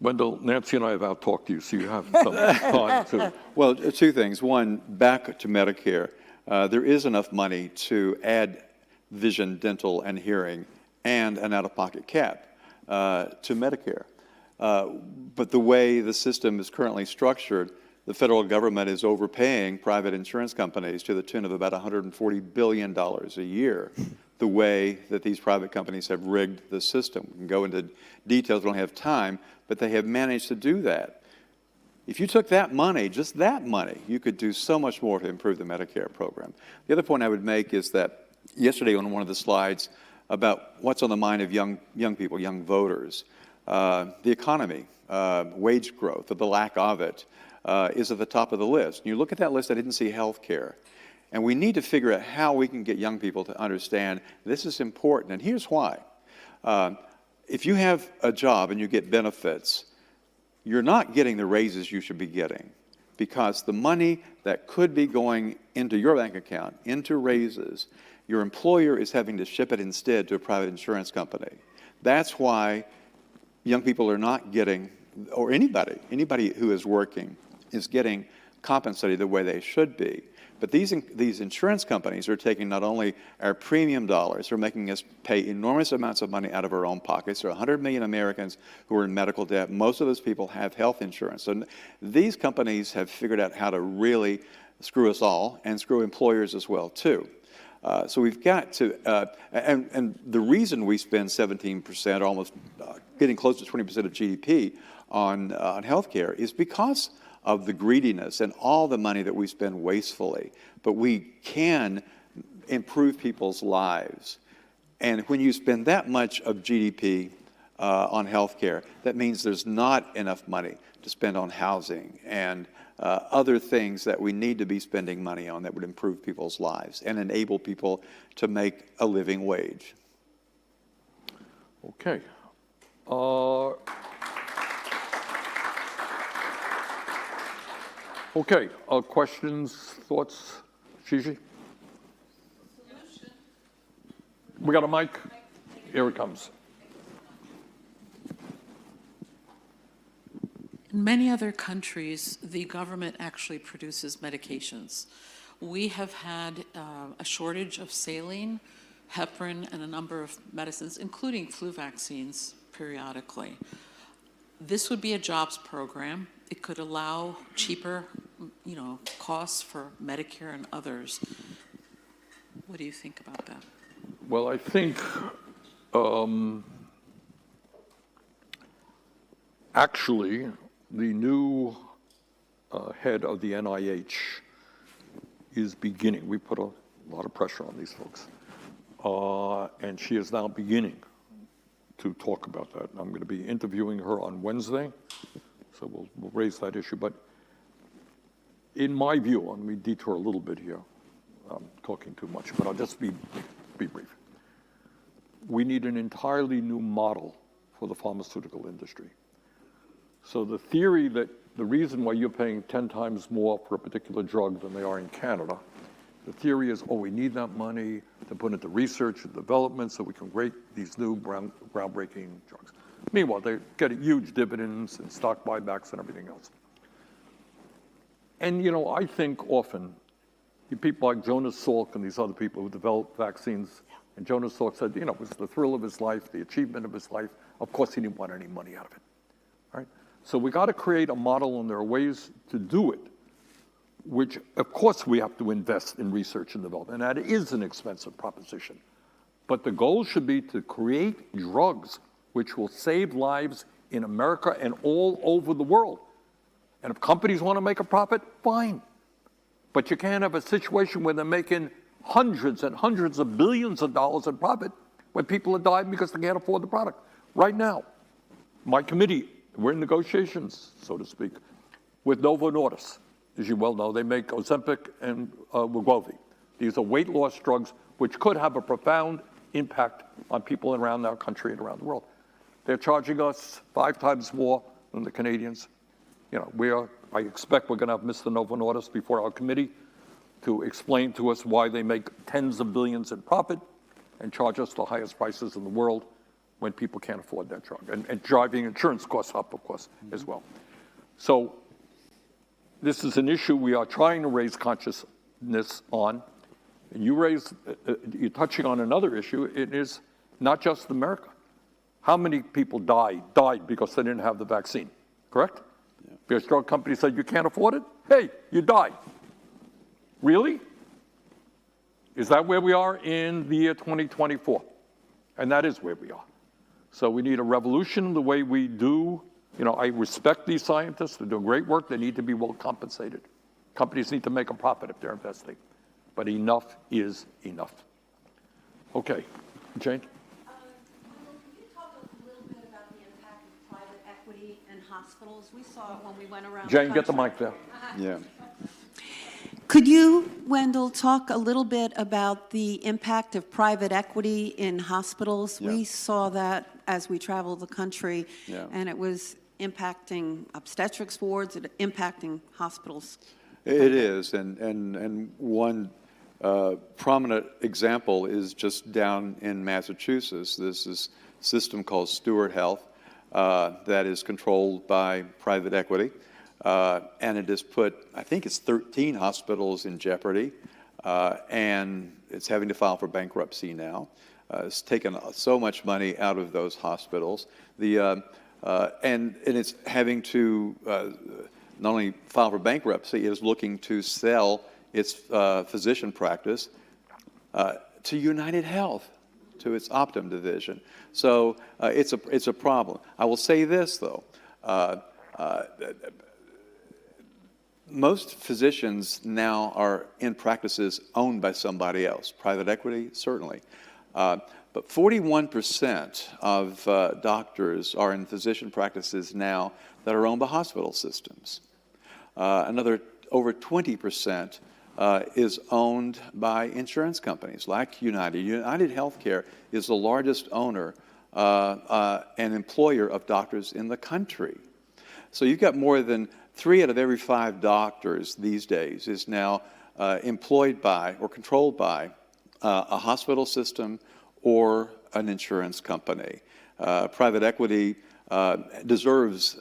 Wendell, Nancy and I have out-talked you, so you have some time to. Well, two things. One, back to Medicare. There is enough money to add vision, dental, and hearing, and an out-of-pocket cap to Medicare. But the way the system is currently structured, the federal government is overpaying private insurance companies to the tune of about $140 billion a year, the way that these private companies have rigged the system. We can go into details, we don't have time, but they have managed to do that. If you took that money, just that money, you could do so much more to improve the Medicare program. The other point I would make is that yesterday on one of the slides about what's on the mind of young people, young voters, the economy, wage growth, or the lack of it, is at the top of the list. And you look at that list, I didn't see health care. And we need to figure out how we can get young people to understand this is important. And here's why. If you have a job and you get benefits, you're not getting the raises you should be getting, because the money that could be going into your bank account, into raises, your employer is having to ship it instead to a private insurance company. That's why young people are not getting, or anybody who is working is getting compensated the way they should be. But these insurance companies are taking not only our premium dollars, they're making us pay enormous amounts of money out of our own pockets. There are 100 million Americans who are in medical debt. Most of those people have health insurance. So these companies have figured out how to really screw us all and screw employers as well, too. So we've got to, and the reason we spend 17%, almost getting close to 20% of GDP on healthcare is because of the greediness and all the money that we spend wastefully. But we can improve people's lives. And when you spend that much of GDP on healthcare, that means there's not enough money to spend on housing and other things that we need to be spending money on that would improve people's lives and enable people to make a living wage. Okay. Okay, questions, thoughts? Gigi? We got a mic? Here it comes. In many other countries, the government actually produces medications. We have had a shortage of saline, heparin, and a number of medicines, including flu vaccines, periodically. This would be a jobs program. It could allow cheaper, costs for Medicare and others. What do you think about that? Well, I think actually the new head of the NIH is beginning. We put a lot of pressure on these folks. And she is now beginning to talk about that. I'm going to be interviewing her on Wednesday, so we'll raise that issue. But in my view, let me detour a little bit here. I'm talking too much, but I'll just be brief. We need an entirely new model for the pharmaceutical industry. So the theory that the reason why you're paying 10 times more for a particular drug than they are in Canada, the theory is, we need that money to put into research and development so we can create these new groundbreaking drugs. Meanwhile, they're getting huge dividends and stock buybacks and everything else. And, I think often, people like Jonas Salk and these other people who developed vaccines, and Jonas Salk said, it was the thrill of his life, the achievement of his life. Of course, he didn't want any money out of it, right? So we got to create a model, and there are ways to do it, which, of course, we have to invest in research and development, and that is an expensive proposition. But the goal should be to create drugs which will save lives in America and all over the world. And if companies want to make a profit, fine. But you can't have a situation where they're making hundreds and hundreds of billions of dollars in profit when people are dying because they can't afford the product. Right now, my committee, we're in negotiations, so to speak, with Novo Nordisk. As you well know, they make Ozempic and Wegovy. These are weight loss drugs which could have a profound impact on people around our country and around the world. They're charging us 5 times more than the Canadians. I expect we're going to have Mr. Novo Nordisk before our committee to explain to us why they make tens of billions in profit and charge us the highest prices in the world when people can't afford that drug, and driving insurance costs up, of course, as well. So this is an issue we are trying to raise consciousness on. And you're touching on another issue. It is not just America. How many people died because they didn't have the vaccine, correct? Yeah. Because drug companies said, you can't afford it? Hey, you died. Really? Is that where we are in the year 2024? And that is where we are. So we need a revolution in the way we do. I respect these scientists. They're doing great work. They need to be well compensated. Companies need to make a profit if they're investing. But enough is enough. Okay, Jane? Could you talk a little bit about the impact of private equity in hospitals? We saw it when we went around Jane, the get the country. mic there. Yeah. Could you, Wendell, talk a little bit about the impact of private equity in hospitals? Yeah. We saw that as we traveled the country, Yeah. and it was impacting obstetrics wards, impacting hospitals. It is, and one prominent example is just down in Massachusetts. This is a system called Steward Health that is controlled by private equity. And it has put, I think it's 13 hospitals in jeopardy, and it's having to file for bankruptcy now. It's taken so much money out of those hospitals. And it's having to not only file for bankruptcy, it is looking to sell its physician practice to United Health, to its Optum division. So it's a problem. I will say this, though. Most physicians now are in practices owned by somebody else, private equity, certainly. But 41% of doctors are in physician practices now that are owned by hospital systems. Another over 20% is owned by insurance companies like United. United Healthcare is the largest owner and employer of doctors in the country. So you've got more than 3 out of every 5 doctors these days is now employed by or controlled by a hospital system or an insurance company. Private equity deserves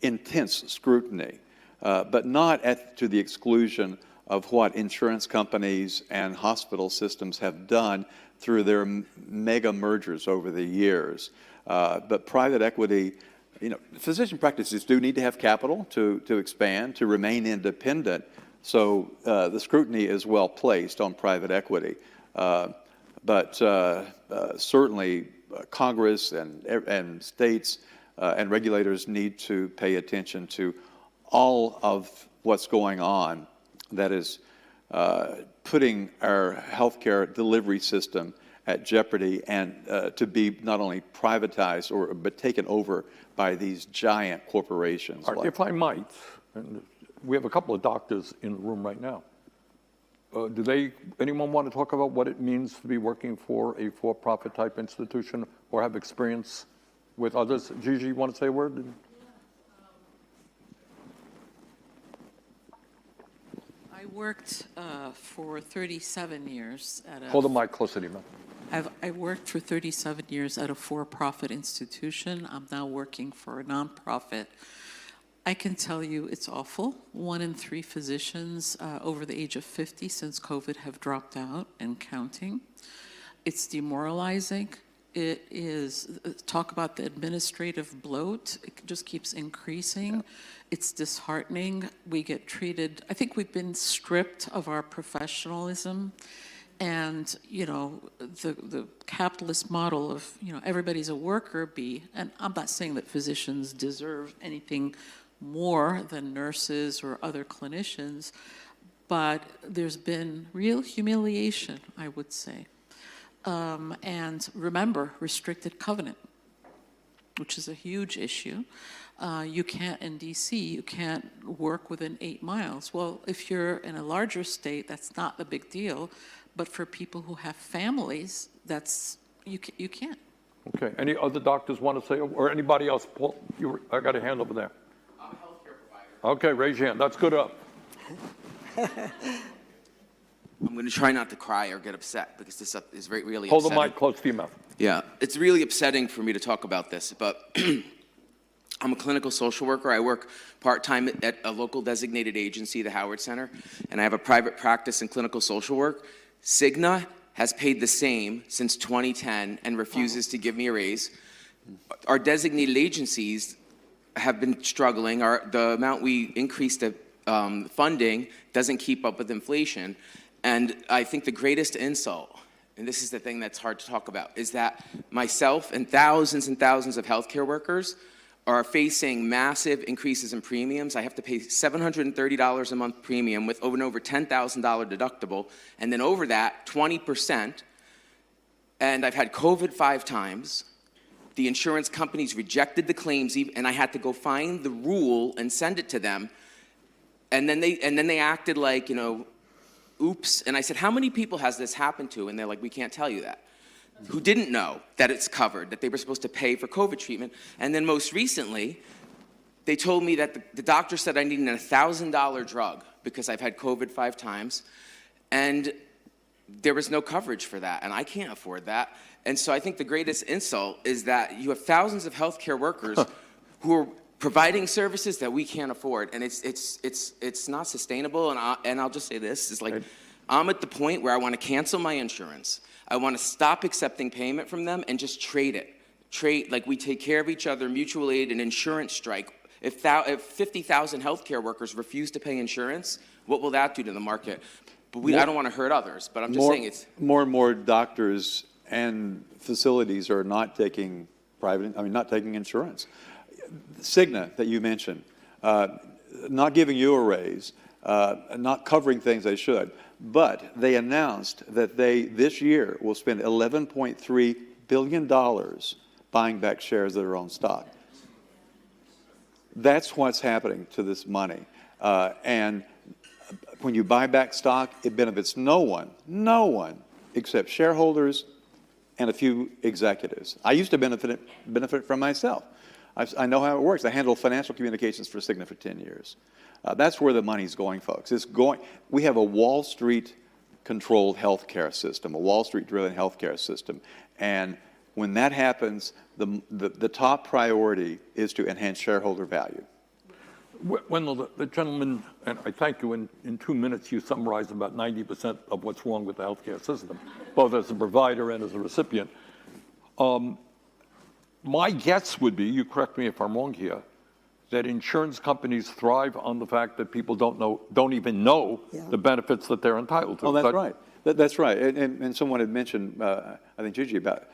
intense scrutiny, but not to the exclusion of what insurance companies and hospital systems have done through their mega mergers over the years. But private equity, physician practices do need to have capital to expand, to remain independent. So the scrutiny is well placed on private equity. But certainly Congress and states and regulators need to pay attention to all of what's going on that is putting our healthcare delivery system at jeopardy and to be not only privatized but taken over by these giant corporations. If I might, and we have a couple of doctors in the room right now. Anyone want to talk about what it means to be working for a for-profit type institution or have experience with others? Gigi, you want to say a word? I worked for 37 years at a... Hold the mic closer to you, man. I worked for 37 years at a for-profit institution. I'm now working for a nonprofit. I can tell you it's awful. 1 in 3 physicians over the age of 50 since COVID have dropped out and counting. It's demoralizing. It is, talk about the administrative bloat, it just keeps increasing. Yeah. It's disheartening. We get treated, I think we've been stripped of our professionalism. And, the capitalist model of, everybody's a worker bee, and I'm not saying that physicians deserve anything more than nurses or other clinicians, but there's been real humiliation, I would say. And remember, restricted covenant, which is a huge issue. You can't, in DC, you can't work within 8 miles. Well, if you're in a larger state, that's not a big deal. But for people who have families, you can't. Okay. Any other doctors want to say, or anybody else? Paul, I got a hand over there. I'm a healthcare provider. Okay, raise your hand. That's good up. I'm going to try not to cry or get upset because this is really Hold upsetting. the mic close to your mouth. Yeah, it's really upsetting for me to talk about this, but I'm a clinical social worker. I work part-time at a local designated agency, the Howard Center, and I have a private practice in clinical social work. Cigna has paid the same since 2010 and refuses to give me a raise. Our designated agencies have been struggling. The amount we increased the funding doesn't keep up with inflation. And I think the greatest insult, and this is the thing that's hard to talk about, is that myself and thousands of healthcare workers are facing massive increases in premiums. I have to pay $730 a month premium with over $10,000 deductible, and then over that, 20%. And I've had COVID 5 times. The insurance companies rejected the claims, and I had to go find the rule and send it to them. And then they acted like, oops. And I said, how many people has this happened to? And they're like, we can't tell you that. Who didn't know that it's covered, that they were supposed to pay for COVID treatment. And then most recently, they told me that the doctor said I needed a $1,000 drug because I've had COVID 5 times. And there was no coverage for that, and I can't afford that. And so I think the greatest insult is that you have thousands of healthcare workers who are providing services that we can't afford, and it's not sustainable. And I'll just say this: is like, I'm at the point where I want to cancel my insurance. I want to stop accepting payment from them and just trade it. Trade, like we take care of each other, mutual aid, and insurance strike. If 50,000 healthcare workers refuse to pay insurance, what will that do to the market? But I don't want to hurt others, but I'm just saying it's... More and more doctors and facilities are not taking not taking insurance. Cigna, that you mentioned, not giving you a raise, not covering things they should, but they announced that they, this year, will spend $11.3 billion buying back shares of their own stock. That's what's happening to this money. And when you buy back stock, it benefits no one except shareholders and a few executives. I used to benefit from myself. I know how it works. I handled financial communications for Cigna for 10 years. That's where the money's going, folks. We have a Wall Street-controlled healthcare system, a Wall Street-driven healthcare system. And when that happens, the top priority is to enhance shareholder value. Wendell, the gentleman, and I thank you, in 2 minutes you summarized about 90% of what's wrong with the healthcare system, both as a provider and as a recipient. My guess would be, you correct me if I'm wrong here, that insurance companies thrive on the fact that people don't even know the benefits that they're entitled to. Oh, that's right. That's right. And someone had mentioned, I think Gigi, about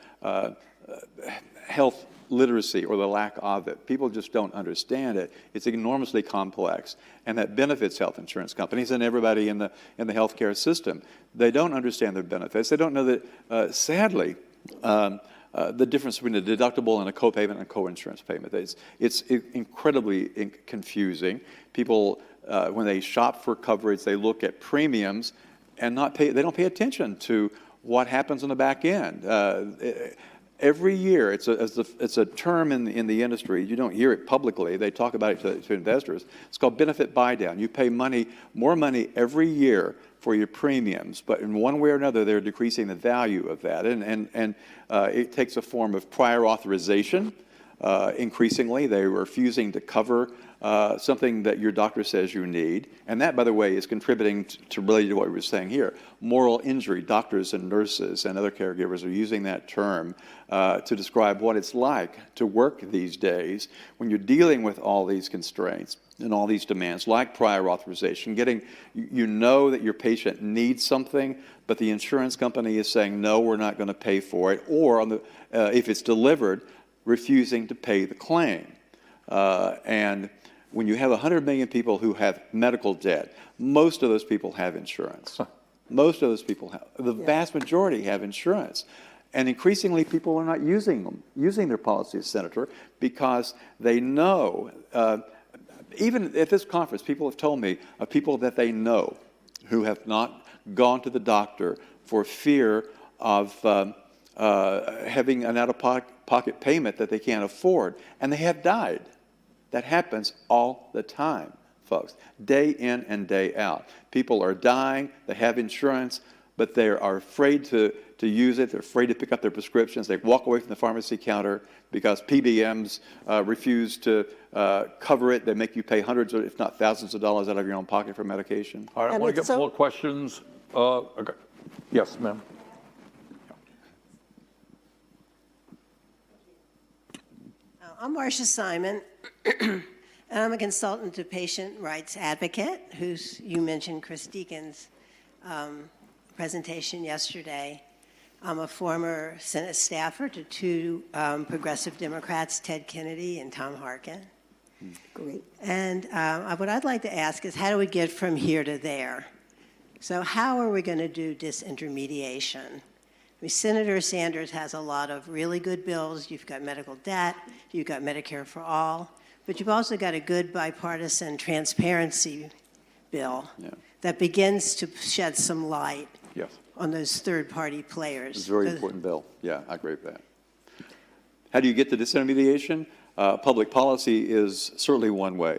health literacy or the lack of it. People just don't understand it. It's enormously complex, and that benefits health insurance companies and everybody in the healthcare system. They don't understand their benefits. They don't know that, sadly, the difference between a deductible and a co-payment and a co-insurance payment. It's incredibly confusing. People, when they shop for coverage, they look at premiums and they don't pay attention to what happens on the back end. Every year, it's a term in the industry. You don't hear it publicly. They talk about it to investors. It's called benefit buy down. You pay more money every year for your premiums, but in one way or another, they're decreasing the value of that, and it takes a form of prior authorization. Increasingly, they're refusing to cover something that your doctor says you need, and that, by the way, is contributing to related to what we were saying here. Moral injury. Doctors and nurses and other caregivers are using that term to describe what it's like to work these days when you're dealing with all these constraints and all these demands, like prior authorization, you know that your patient needs something, but the insurance company is saying, no, we're not going to pay for it, or if it's delivered, refusing to pay the claim. And when you have 100 million people who have medical debt, most of those people have insurance. Most of those people the vast majority have insurance. And increasingly, people are not using their policies, Senator, because they know, even at this conference, people have told me of people that they know who have not gone to the doctor for fear of having an out-of-pocket payment that they can't afford, and they have died. That happens all the time, folks, day in and day out. People are dying, they have insurance, but they are afraid to use it. They're afraid to pick up their prescriptions. They walk away from the pharmacy counter because PBMs refuse to cover it. They make you pay hundreds, or if not thousands of dollars out of your own pocket for medication. All right, I want to get more questions. Okay. Yes, ma'am. I'm Marcia Simon, and I'm a consultant to patient rights advocate, you mentioned Chris Deacon's presentation yesterday. I'm a former Senate staffer to two progressive Democrats, Ted Kennedy and Tom Harkin. Great. And what I'd like to ask is, how do we get from here to there? So how are we going to do disintermediation? I mean, Senator Sanders has a lot of really good bills. You've got medical debt, you've got Medicare for all, but you've also got a good bipartisan transparency bill that begins to shed some light on those third-party players. It's a very important bill. Yeah, I agree with that. How do you get to disintermediation? Public policy is certainly one way.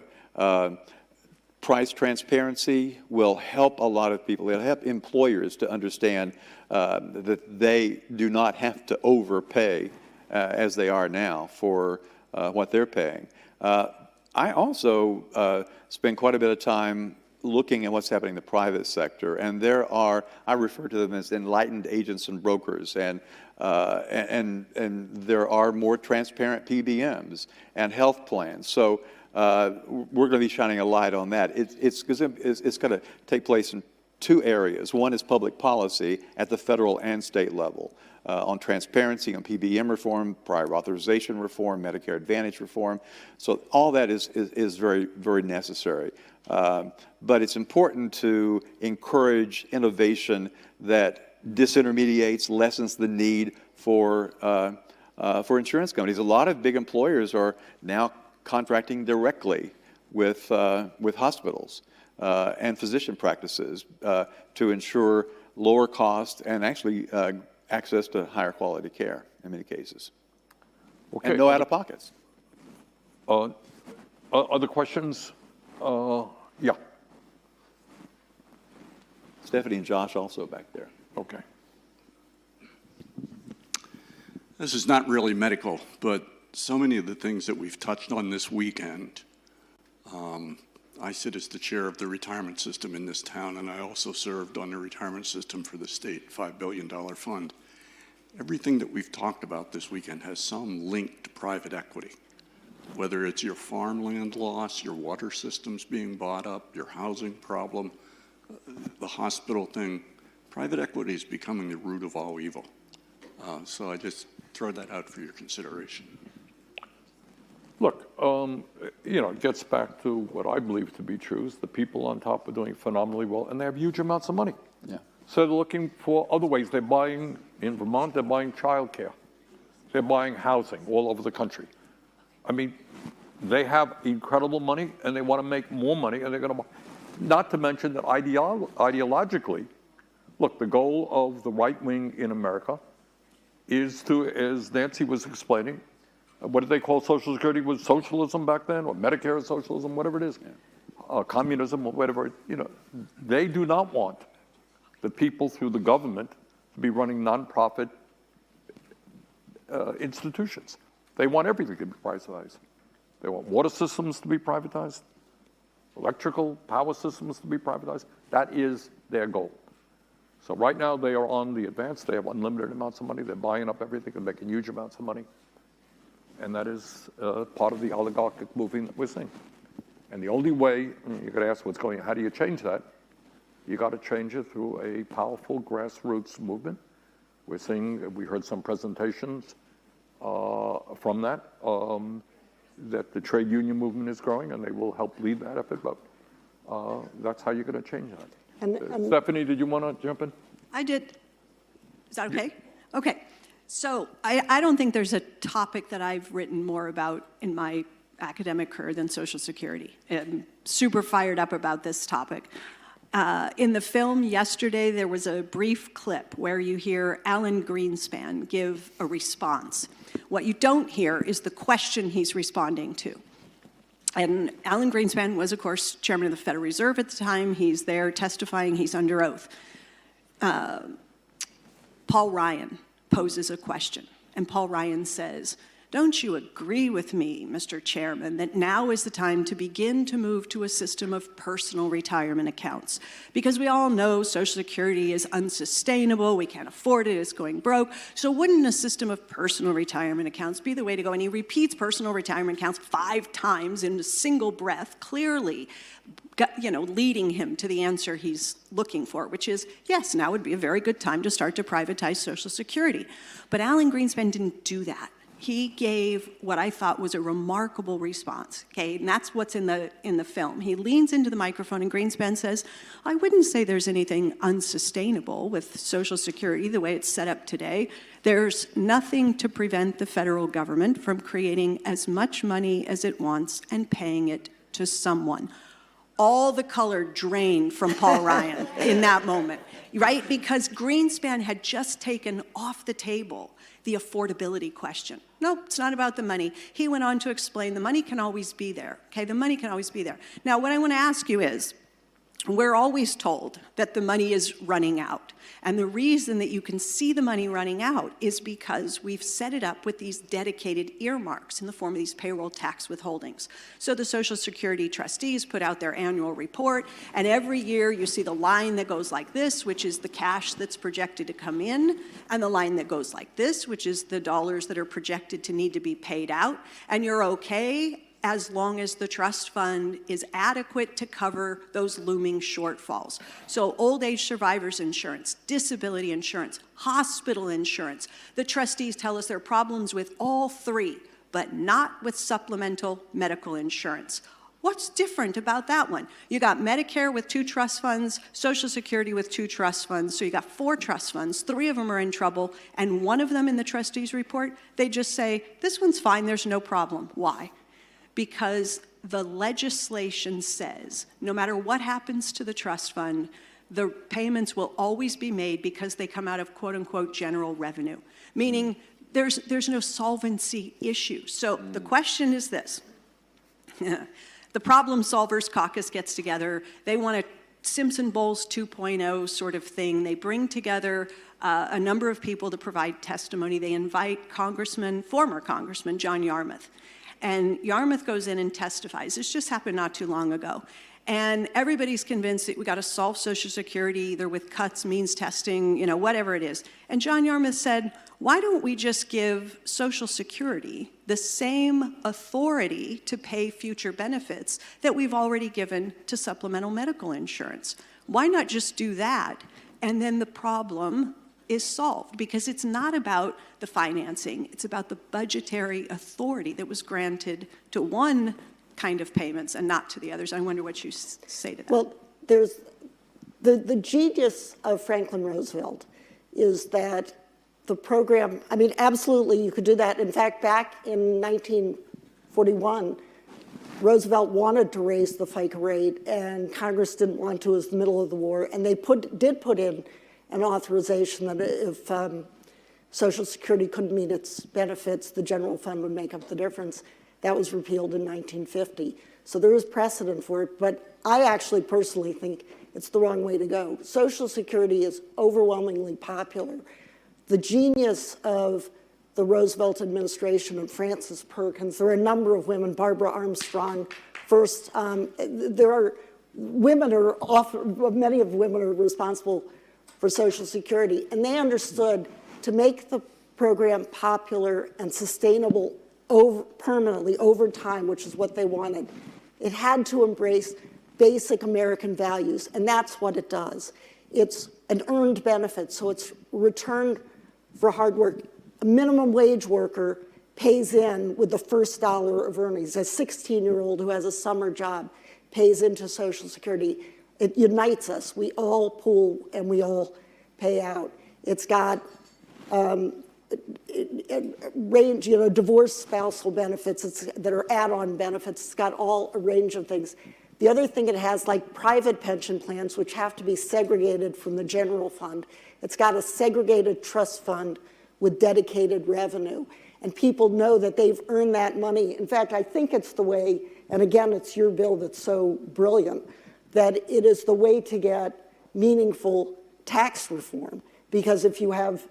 price transparency will help a lot of people. It'll help employers to understand that they do not have to overpay as they are now for what they're paying. I also spend quite a bit of time looking at what's happening in the private sector, and there are, I refer to them as enlightened agents and brokers, and there are more transparent PBMs and health plans. So we're going to be shining a light on that. It's going to take place in two areas. One is public policy at the federal and state level on transparency, on PBM reform, prior authorization reform, Medicare Advantage reform. So all that is very, very necessary. But it's important to encourage innovation that disintermediates, lessens the need for insurance companies. A lot of big employers are now contracting directly with hospitals and physician practices to ensure lower cost and actually access to higher quality care in many cases. Okay. And no out-of-pockets. Other questions? Yeah. Stephanie and Josh also back there. Okay. This is not really medical, but so many of the things that we've touched on this weekend, I sit as the chair of the retirement system in this town, and I also served on the retirement system for the state $5 billion fund. Everything that we've talked about this weekend has some link to private equity, whether it's your farmland loss, your water systems being bought up, your housing problem, the hospital thing. Private equity is becoming the root of all evil. So I just throw that out for your consideration. Look, it gets back to what I believe to be true is the people on top are doing phenomenally well, and they have huge amounts of money. Yeah. So they're looking for other ways. They're buying, in Vermont, they're buying childcare. They're buying housing all over the country. I mean, they have incredible money, and they want to make more money, and they're going to buy. Not to mention that ideologically, look, the goal of the right wing in America is to, as Nancy was explaining, what did they call Social Security? Was socialism back then, or Medicare socialism, whatever it is, communism, or whatever. They do not want the people through the government to be running nonprofit institutions. They want everything to be privatized. They want water systems to be privatized, electrical power systems to be privatized. That is their goal. So right now they are on the advance. They have unlimited amounts of money. They're buying up everything and making huge amounts of money. And that is part of the oligarchic movement that we're seeing. And the only way, you're going to ask how do you change that? You got to change it through a powerful grassroots movement. We heard some presentations from that the trade union movement is growing, and they will help lead that effort, but that's how you're going to change that. And Stephanie, did you want to jump in? I did. Is that okay? Okay. So I don't think there's a topic that I've written more about in my academic career than Social Security. I'm super fired up about this topic. In the film yesterday, there was a brief clip where you hear Alan Greenspan give a response. What you don't hear is the question he's responding to. And Alan Greenspan was, of course, chairman of the Federal Reserve at the time. He's there testifying. He's under oath. Paul Ryan poses a question, and Paul Ryan says, "Don't you agree with me, Mr. Chairman, that now is the time to begin to move to a system of personal retirement accounts? Because we all know Social Security is unsustainable, we can't afford it, it's going broke. So wouldn't a system of personal retirement accounts be the way to go?" And he repeats personal retirement accounts 5 times in a single breath, clearly, leading him to the answer he's looking for, which is, yes, now would be a very good time to start to privatize Social Security. But Alan Greenspan didn't do that. He gave what I thought was a remarkable response, okay? And that's what's in the film. He leans into the microphone and Greenspan says, "I wouldn't say there's anything unsustainable with Social Security the way it's set up today. There's nothing to prevent the federal government from creating as much money as it wants and paying it to someone." all the color drained from Paul Ryan in that moment, right? Because Greenspan had just taken off the table the affordability question. No, it's not about the money. He went on to explain the money can always be there, okay? The money can always be there. Now, what I want to ask you is, we're always told that the money is running out. And the reason that you can see the money running out is because we've set it up with these dedicated earmarks in the form of these payroll tax withholdings. So the Social Security trustees put out their annual report, and every year you see the line that goes like this, which is the cash that's projected to come in, and the line that goes like this, which is the dollars that are projected to need to be paid out. And you're okay as long as the trust fund is adequate to cover those looming shortfalls. So old age survivors insurance, disability insurance, hospital insurance. The trustees tell us there are problems with all three, but not with supplemental medical insurance. What's different about that one? You got Medicare with 2 trust funds, Social Security with 2 trust funds, so you got 4 trust funds, 3 of them are in trouble, and one of them in the trustees report, they just say, this one's fine, there's no problem. Why? Because the legislation says no matter what happens to the trust fund, the payments will always be made because they come out of quote-unquote general revenue, meaning there's no solvency issue. So the question is this. The Problem Solvers Caucus gets together. They want a Simpson Bowles 2.0 sort of thing. They bring together a number of people to provide testimony. They invite former Congressman John Yarmouth. And Yarmouth goes in and testifies. This just happened not too long ago. And everybody's convinced that we got to solve Social Security either with cuts, means testing, you know, whatever it is. And John Yarmouth said, why don't we just give Social Security the same authority to pay future benefits that we've already given to supplemental medical insurance? Why not just do that? And then the problem is solved, because it's not about the financing, it's about the budgetary authority that was granted to one kind of payments and not to the others. I wonder what you say to that. Well, there's the genius of Franklin Roosevelt is that the program, I mean, absolutely you could do that. In fact, back in 1941, Roosevelt wanted to raise the FICA rate, and Congress didn't want to. It was the middle of the war, and they did put in an authorization that if Social Security couldn't meet its benefits, the general fund would make up the difference. That was repealed in 1950. So there is precedent for it, but I actually personally think it's the wrong way to go. Social Security is overwhelmingly popular. The genius of the Roosevelt administration and Frances Perkins, there are a number of women, Barbara Armstrong first, many of the women are responsible for Social Security, and they understood to make the program popular and sustainable permanently over time, which is what they wanted, it had to embrace basic American values, and that's what it does. It's an earned benefit, so it's return for hard work. A minimum wage worker pays in with the first dollar of earnings. A 16-year-old who has a summer job pays into Social Security. It unites us. We all pool and we all pay out. It's got range, divorce spousal benefits that are add-on benefits. It's got a range of things. The other thing it has, like private pension plans, which have to be segregated from the general fund. It's got a segregated trust fund with dedicated revenue. And people know that they've earned that money. In fact, I think it's the way, and again, it's your bill that's so brilliant, that it is the way to get meaningful tax reform. Because if you have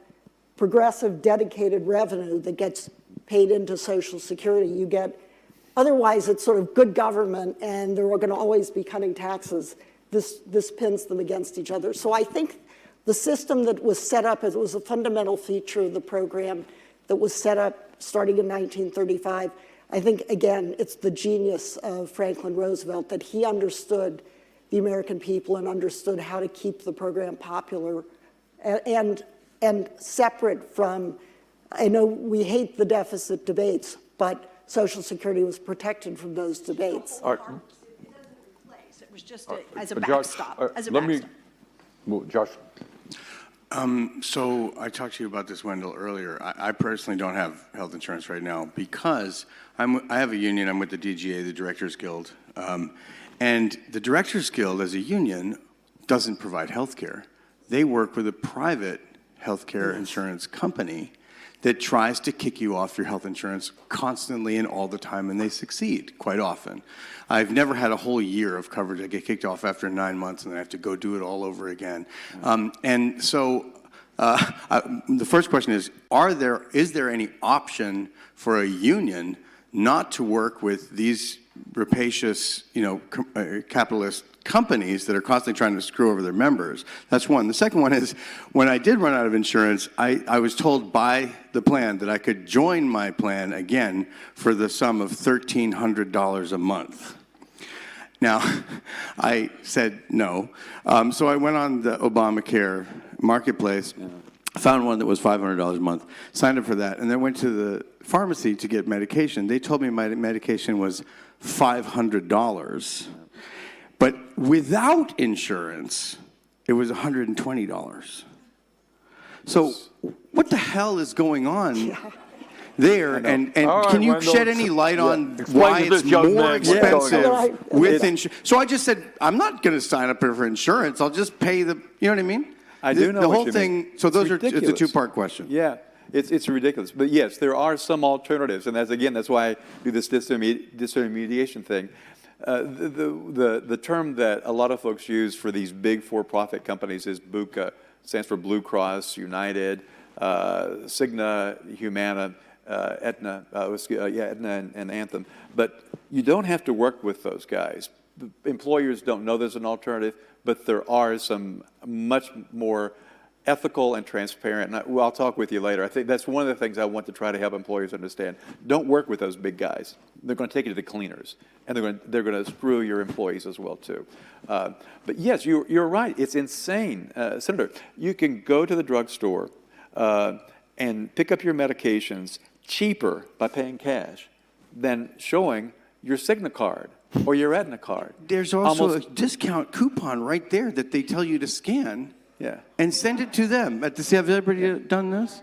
progressive dedicated revenue that gets paid into Social Security, you get, otherwise it's sort of good government and they're going to always be cutting taxes. This pins them against each other. So I think the system that was set up, it was a fundamental feature of the program that was set up starting in 1935. I think, again, it's the genius of Franklin Roosevelt that he understood the American people and understood how to keep the program popular and separate from, I know we hate the deficit debates, but Social Security was protected from those debates. It doesn't replace, it was just as a backstop. Josh. So I talked to you about this, Wendell, earlier. I personally don't have health insurance right now because I have a union. I'm with the DGA, the Directors Guild, And the Directors Guild, as a union, doesn't provide health care. They work with a private healthcare insurance company that tries to kick you off your health insurance constantly and all the time, and they succeed quite often. I've never had a whole year of coverage. I get kicked off after 9 months, and then I have to go do it all over again. And so the first question is there any option for a union not to work with these rapacious, capitalist companies that are constantly trying to screw over their members? That's one. The second one is, when I did run out of insurance, I was told by the plan that I could join my plan again for the sum of $1,300 a month. Now, I said no. So I went on the Obamacare marketplace, found one that was $500 a month, signed up for that, and then went to the pharmacy to get medication. They told me my medication was $500. But without insurance, it was $120. So what the hell is going on there? And All can right, you Wendell, shed any light on explain why to this it's young more man what's going expensive on. with insurance? So I just said, I'm not going to sign up for insurance. I'll just pay the, you know what I mean? I do know the what whole you thing. mean. So It's those it's a ridiculous. two-part question. Yeah, it's ridiculous. But yes, there are some alternatives, and that's why I do this disintermediation thing. The term that a lot of folks use for these big for-profit companies is BUCA. It stands for Blue Cross, United, Cigna, Humana, Aetna, Aetna and Anthem. But you don't have to work with those guys. Employers don't know there's an alternative, but there are some much more ethical and transparent. And I'll talk with you later. I think that's one of the things I want to try to help employers understand. Don't work with those big guys. They're going to take you to the cleaners, and they're going to screw your employees as well too. But yes, you're right. It's insane, Senator. You can go to the drugstore and pick up your medications cheaper by paying cash than showing your Cigna card or your Aetna card. There's also a discount coupon right there that they tell you to scan. Yeah. And send it to them. Have everybody done this?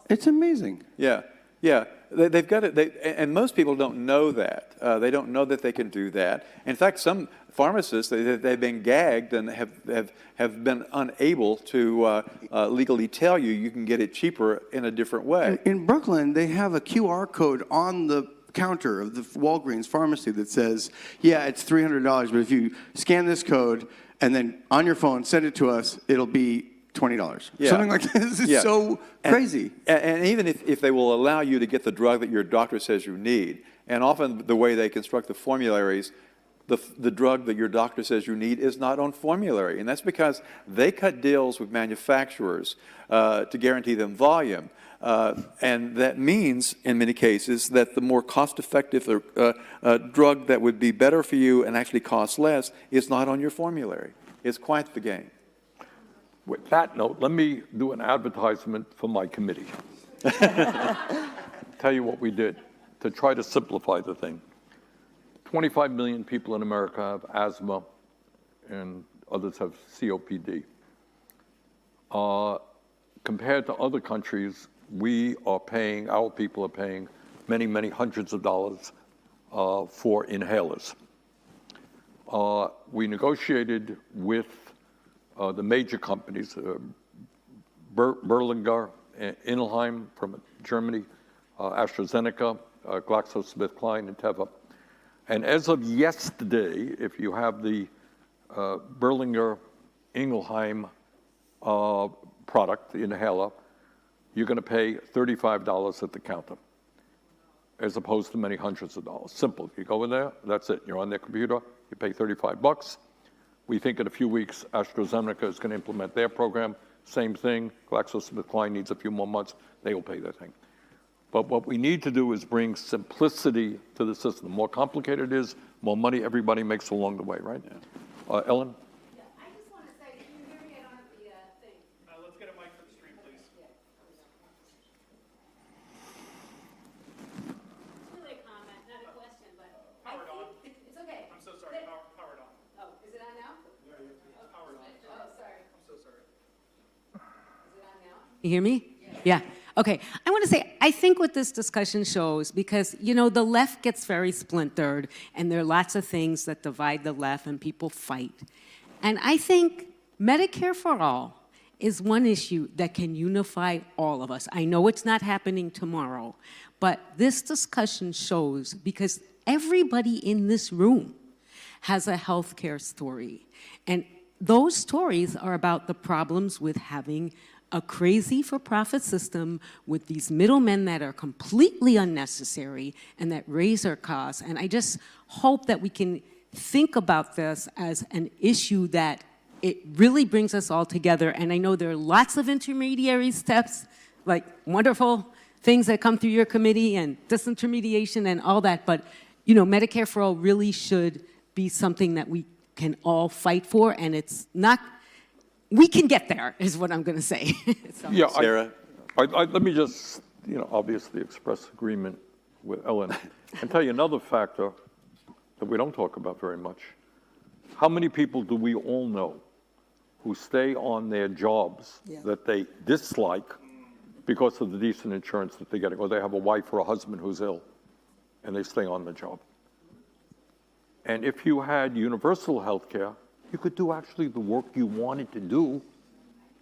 It's amazing. Yeah, yeah. They've got it, and most people don't know that. They don't know that they can do that. In fact, some pharmacists, they've been gagged and have been unable to legally tell you can get it cheaper in a different way. In Brooklyn, they have a QR code on the counter of the Walgreens pharmacy that says, yeah, it's $300, but if you scan this code and then on your phone send it to us, it'll be $20. Yeah. Something like this is so crazy. And even if they will allow you to get the drug that your doctor says you need, and often the way they construct the formularies, the drug that your doctor says you need is not on formulary. And that's because they cut deals with manufacturers to guarantee them volume. And that means, in many cases, that the more cost-effective drug that would be better for you and actually cost less is not on your formulary. It's quite the game. With that note, let me do an advertisement for my committee. Tell you what we did to try to simplify the thing. 25 million people in America have asthma, and others have COPD. Compared to other countries, our people are paying many, many hundreds of dollars for inhalers. We negotiated with the major companies, Berlinger, Ingelheim from Germany, AstraZeneca, GlaxoSmithKline, and Teva. And as of yesterday, if you have the Berlinger Ingelheim product, the inhaler, you're going to pay $35 at the counter, as opposed to many hundreds of dollars. Simple. You go in there, that's it. You're on their computer, you pay $35. We think in a few weeks, AstraZeneca is going to implement their program. Same thing. GlaxoSmithKline needs a few more months. They will pay their thing. But what we need to do is bring simplicity to the system. The more complicated it is, more money everybody makes along the way, right? Yeah. Ellen? Yeah, I just want to say, can you hear me? I don't have the thing. Let's get a mic for the stream, please. Yeah. It's really a comment, not a question, but Powered on. It's okay. I'm so sorry. Powered on. Oh, is it on now? Powered on. Oh, sorry. I'm so sorry. Is it on now? You hear me? Yeah. Okay, I want to say, I think what this discussion shows, because, you know, the left gets very splintered, and there are lots of things that divide the left, and people fight. And I think Medicare for All is one issue that can unify all of us. I know it's not happening tomorrow, but this discussion shows, because everybody in this room has a healthcare story. And those stories are about the problems with having a crazy for-profit system with these middlemen that are completely unnecessary and that raise our costs. And I just hope that we can think about this as an issue that it really brings us all together. And I know there are lots of intermediary steps, like wonderful things that come through your committee and disintermediation and all that, but you know, Medicare for All really should be something that we can all fight for, and it's not, we can get there, is what I'm going to say. So. Yeah, Sarah? let me just, you know, obviously express agreement with Ellen and tell you another factor that we don't talk about very much. How many people do we all know who stay on their jobs that they dislike because of the decent insurance that they're getting, or they have a wife or a husband who's ill, and they stay on the job? And if you had universal health care, you could do actually the work you wanted to do,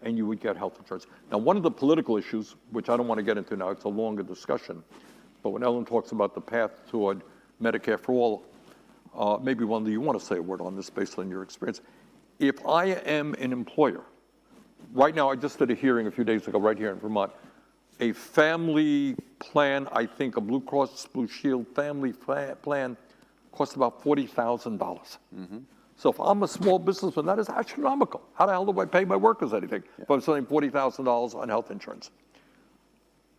and you would get health insurance. Now, one of the political issues, which I don't want to get into now, it's a longer discussion, but when Ellen talks about the path toward Medicare for all, maybe Wendell, you want to say a word on this based on your experience. If I am an employer, right now, I just did a hearing a few days ago right here in Vermont, a family plan, I think a Blue Cross Blue Shield family plan costs about $40,000. Mm-hmm. So if I'm a small businessman, that is astronomical. How the hell do I pay my workers anything if I'm spending $40,000 on health insurance?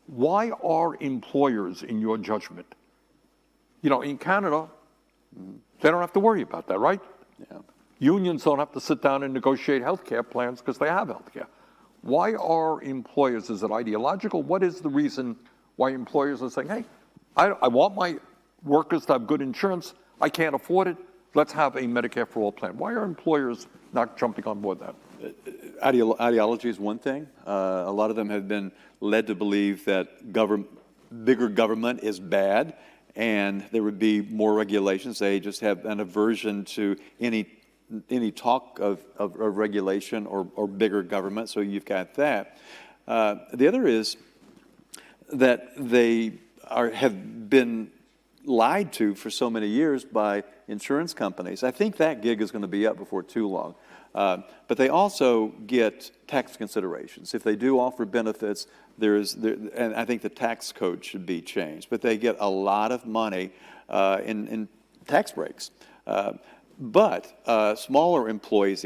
Why are employers, in your judgment, you know, in Canada, they don't have to worry about that, right? Yeah. Unions don't have to sit down and negotiate health care plans because they have health care. Why are employers, is it ideological? What is the reason why employers are saying, hey, I want my workers to have good insurance, I can't afford it, let's have a Medicare for All plan? Why are employers not jumping on board that? Ideology is one thing. A lot of them have been led to believe that bigger government is bad, and there would be more regulations. They just have an aversion to any talk of regulation or bigger government, so you've got that. The other is that they have been lied to for so many years by insurance companies. I think that gig is going to be up before too long. But they also get tax considerations. If they do offer benefits, and I think the tax code should be changed, but they get a lot of money in tax breaks. But smaller employers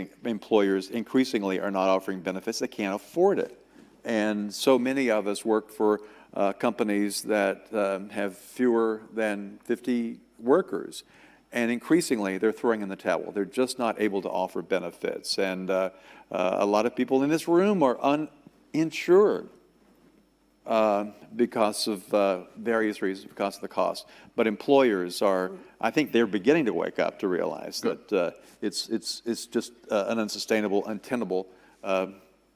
increasingly are not offering benefits. They can't afford it. And so many of us work for companies that have fewer than 50 workers. And increasingly, they're throwing in the towel. They're just not able to offer benefits. And a lot of people in this room are uninsured because of various reasons, because of the cost. But employers are, I think they're beginning to wake up to realize that it's just an unsustainable, untenable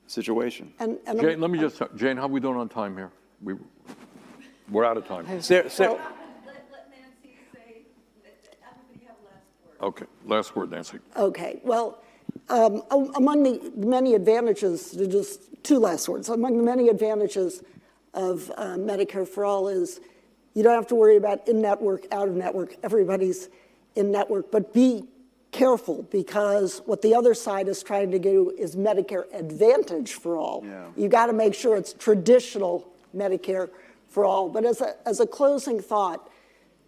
situation. And Jane, let me just, Jane, how are we doing on time here? We're out of time. Sarah, Let Nancy say, everybody have last word. Okay, last word, Nancy. Okay, well, among the many advantages, just two last words, among the many advantages of Medicare for All is you don't have to worry about in-network, out-of-network, everybody's in-network, but be careful because what the other side is trying to do is Medicare Advantage for all. Yeah. You got to make sure it's traditional Medicare for all. But as a closing thought,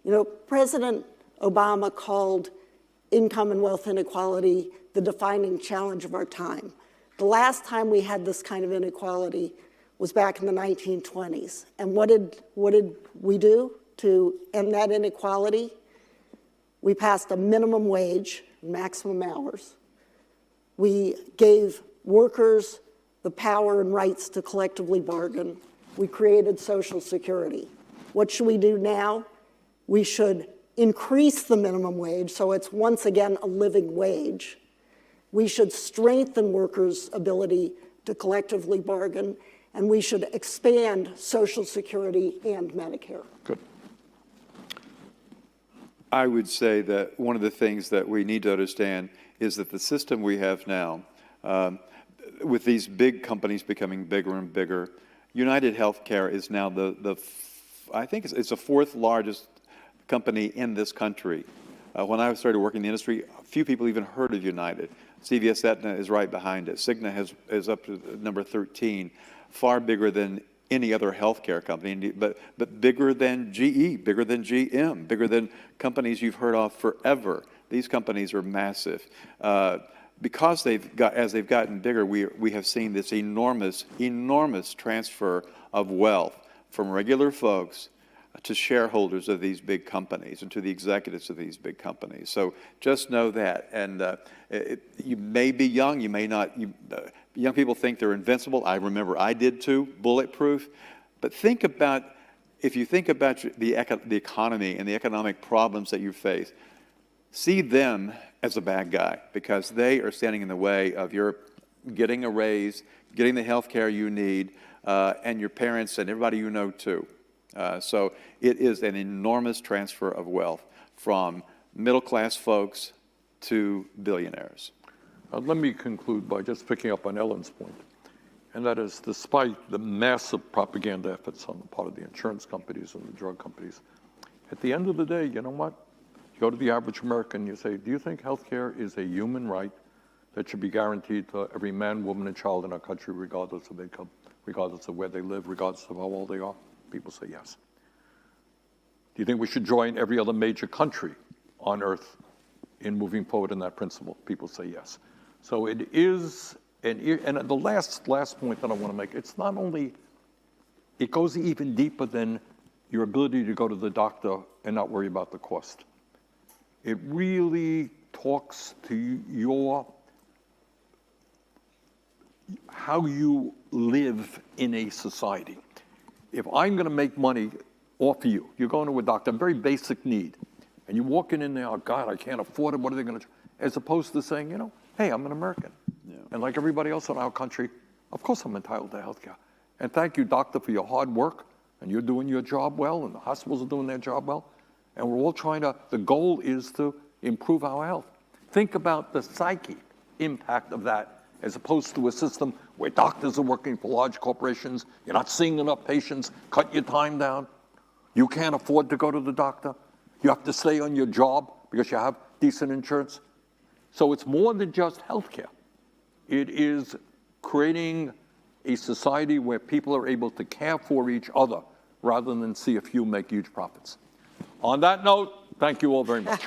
you know, President Obama called income and wealth inequality the defining challenge of our time. The last time we had this kind of inequality was back in the 1920s. And what did we do to end that inequality? We passed a minimum wage, maximum hours. We gave workers the power and rights to collectively bargain. We created Social Security. What should we do now? We should increase the minimum wage so it's once again a living wage. We should strengthen workers' ability to collectively bargain, and we should expand Social Security and Medicare. Good. I would say that one of the things that we need to understand is that the system we have now, with these big companies becoming bigger and bigger, United Healthcare is now I think it's the fourth largest company in this country. When I started working in the industry, few people even heard of United. CVS Aetna is right behind it. Cigna is up to number 13, far bigger than any other healthcare company, but bigger than GE, bigger than GM, bigger than companies you've heard of forever. These companies are massive. Because as they've gotten bigger, we have seen this enormous transfer of wealth from regular folks to shareholders of these big companies and to the executives of these big companies. So just know that. And you may be young, you may not. Young people think they're invincible. I remember I did too, bulletproof. But if you think about the economy and the economic problems that you face, see them as a bad guy, because they are standing in the way of your getting a raise, getting the health care you need, and your parents and everybody you know too. So it is an enormous transfer of wealth from middle-class folks to billionaires. Let me conclude by just picking up on Ellen's point, and that is, despite the massive propaganda efforts on the part of the insurance companies and the drug companies, at the end of the day, you know what? You go to the average American, you say, do you think health care is a human right that should be guaranteed to every man, woman, and child in our country, regardless of income, regardless of where they live, regardless of how old they are? People say yes. Do you think we should join every other major country on earth in moving forward in that principle? People say yes. So it is, and the last point that I want to make, it's not only, it goes even deeper than your ability to go to the doctor and not worry about the cost. It really talks to how you live in a society. If I'm going to make money off of you, you're going to a doctor, a very basic need, and you're walking in there, oh God, I can't afford it, what are they going to do? As opposed to saying, hey, I'm an American. Yeah. And like everybody else in our country, of course I'm entitled to health care. And thank you, doctor, for your hard work, and you're doing your job well, and the hospitals are doing their job well. And we're all the goal is to improve our health. Think about the psyche impact of that, as opposed to a system where doctors are working for large corporations, you're not seeing enough patients, cut your time down, you can't afford to go to the doctor, you have to stay on your job because you have decent insurance. So it's more than just healthcare. It is creating a society where people are able to care for each other rather than see a few make huge profits. On that note, thank you all very much.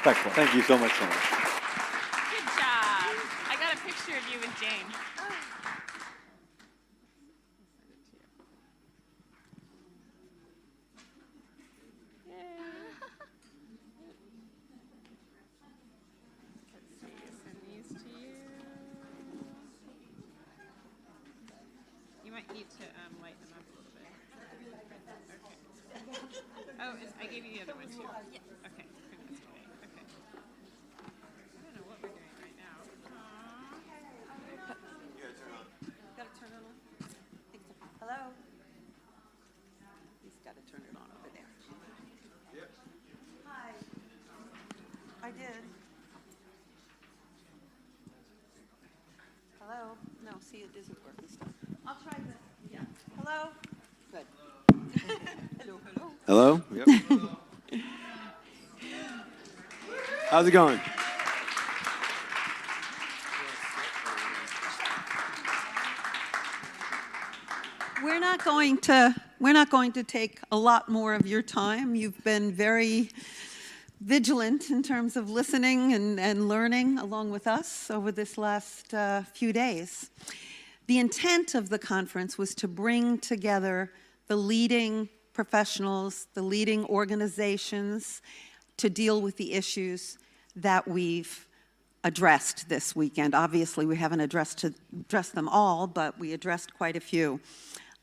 Thanks, Glenn. Thank you so much, Sean. Good job. I got a picture of you with Jane. Let's see, send these to you. You might need to lighten them up a little bit. Okay. Oh, I gave you the other one too. Yeah. Okay. Okay. I don't know what we're doing right now. Gotta turn it on. Hello? He's gotta turn it on over there. Yep. Hi. I did. Hello? No, see, it isn't working still. I'll try this. Yeah. Hello? Good. Hello. Hello? Yep. How's it going? We're not going to take a lot more of your time. You've been very vigilant in terms of listening and learning along with us over this last few days. The intent of the conference was to bring together the leading professionals, the leading organizations to deal with the issues that we've addressed this weekend. Obviously, we haven't addressed them all, but we addressed quite a few.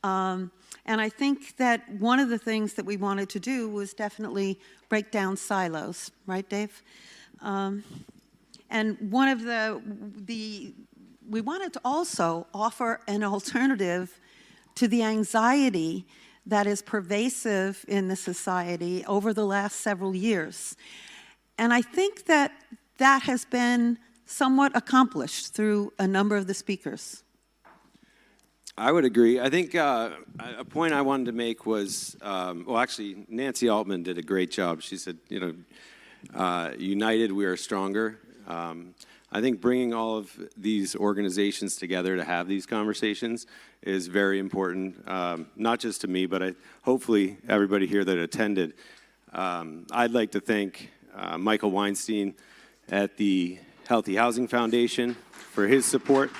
And I think that one of the things that we wanted to do was definitely break down silos, right, Dave? And one of the we wanted to also offer an alternative to the anxiety that is pervasive in the society over the last several years. And I think that that has been somewhat accomplished through a number of the speakers. I would agree. I think a point I wanted to make was, well, actually, Nancy Altman did a great job. She said, united we are stronger. I think bringing all of these organizations together to have these conversations is very important, not just to me, but hopefully everybody here that attended. I'd like to thank Michael Weinstein at the Healthy Housing Foundation for his support.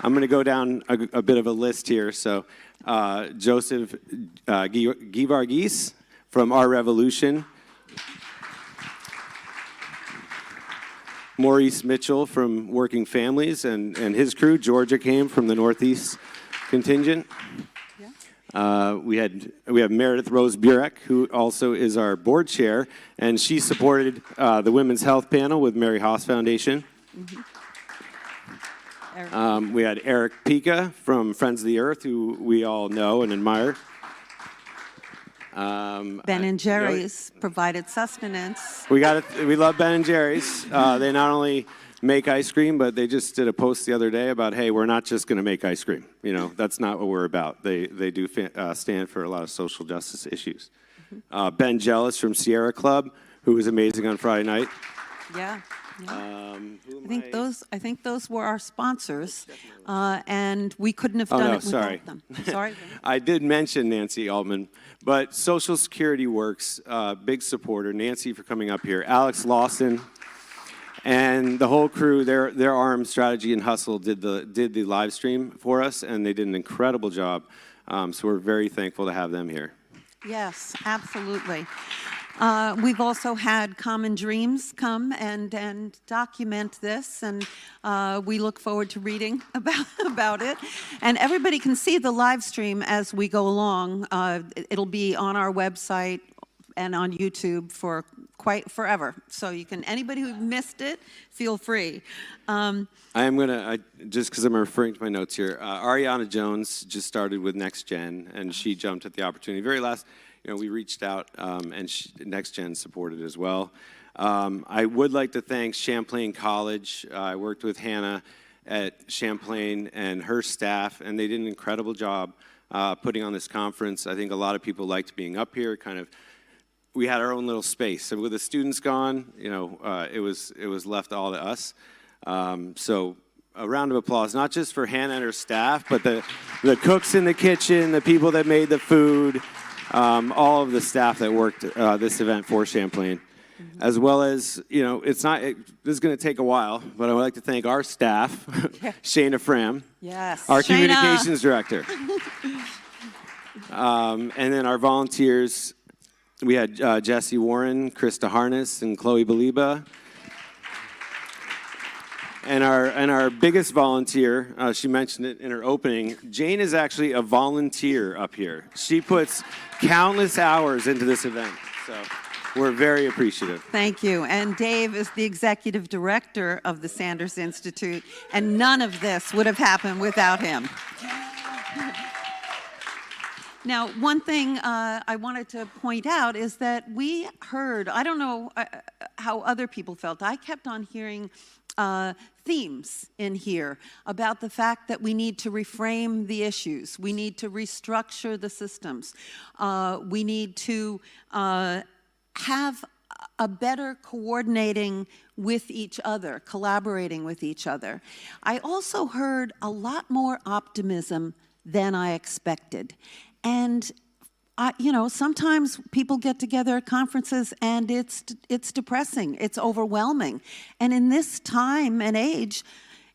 I'm going to go down a bit of a list here. So Joseph Givargis from Our Revolution. Maurice Mitchell from Working Families and his crew. Georgia came from the Northeast contingent. We have Meredith Rose Burek, who also is our board chair, and she supported the Women's Health Panel with Mary Haas Foundation. We had Eric Pica from Friends of the Earth, who we all know and admire. Ben and Jerry's provided sustenance. We love Ben and Jerry's. They not only make ice cream, but they just did a post the other day about, hey, we're not just going to make ice cream. That's not what we're about. They do stand for a lot of social justice issues. Ben Jealous from Sierra Club, who was amazing on Friday night. Yeah. I think those were our sponsors, and we couldn't have done it without them. Sorry. I did mention Nancy Altman, but Social Security Works, big supporter. Nancy for coming up here. Alex Lawson and the whole crew. Their arm, Strategy, and Hustle did the live stream for us, and they did an incredible job. So we're very thankful to have them here. Yes, absolutely. We've also had Common Dreams come and document this, and we look forward to reading about it. And everybody can see the live stream as we go along. It'll be on our website and on YouTube for quite forever. So anybody who missed it, feel free. I am gonna, just because I'm referring to my notes here, Ariana Jones just started with Next Gen, and she jumped at the opportunity. Very last, we reached out, and Next Gen supported as well. I would like to thank Champlain College. I worked with Hannah at Champlain and her staff, and they did an incredible job putting on this conference. I think a lot of people liked being up here, we had our own little space. So with the students gone, it was left all to us. So a round of applause, not just for Hannah and her staff, but the cooks in the kitchen, the people that made the food, all of the staff that worked this event for Champlain, as well as, this is going to take a while, but I would like to thank our staff, Shayna Fram, yes, our Shayna. communications director, and then our volunteers. We had Jesse Warren, Krista Harness, and Chloe Baliba. And our biggest volunteer, she mentioned it in her opening, Jane is actually a volunteer up here. She puts countless hours into this event, so we're very appreciative. Thank you. And Dave is the executive director of the Sanders Institute, and none of this would have happened without him. Now, one thing I wanted to point out is that we heard, I don't know how other people felt, I kept on hearing themes in here about the fact that we need to reframe the issues, we need to restructure the systems, we need to have a better coordinating with each other, collaborating with each other. I also heard a lot more optimism than I expected. And sometimes people get together at conferences and it's depressing, it's overwhelming. And in this time and age,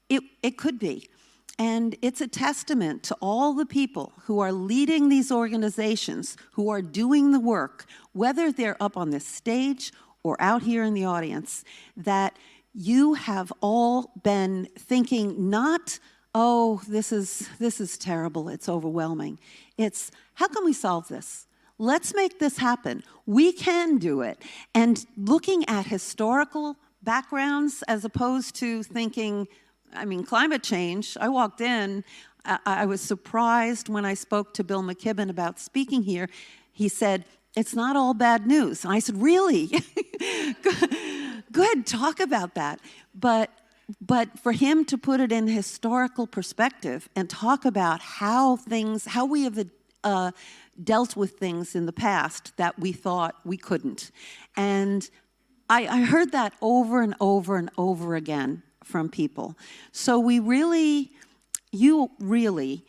it could be. And it's a testament to all the people who are leading these organizations, who are doing the work, whether they're up on this stage or out here in the audience, that you have all been thinking not, oh, this is terrible, it's overwhelming. It's, how can we solve this? Let's make this happen. We can do it. And looking at historical backgrounds as opposed to thinking, I mean, climate change. I walked in, I was surprised when I spoke to Bill McKibben about speaking here. He said, it's not all bad news. And I said, really? Good, talk about that. But for him to put it in historical perspective and talk about how we have dealt with things in the past that we thought we couldn't. And I heard that over and over and over again from people. So you really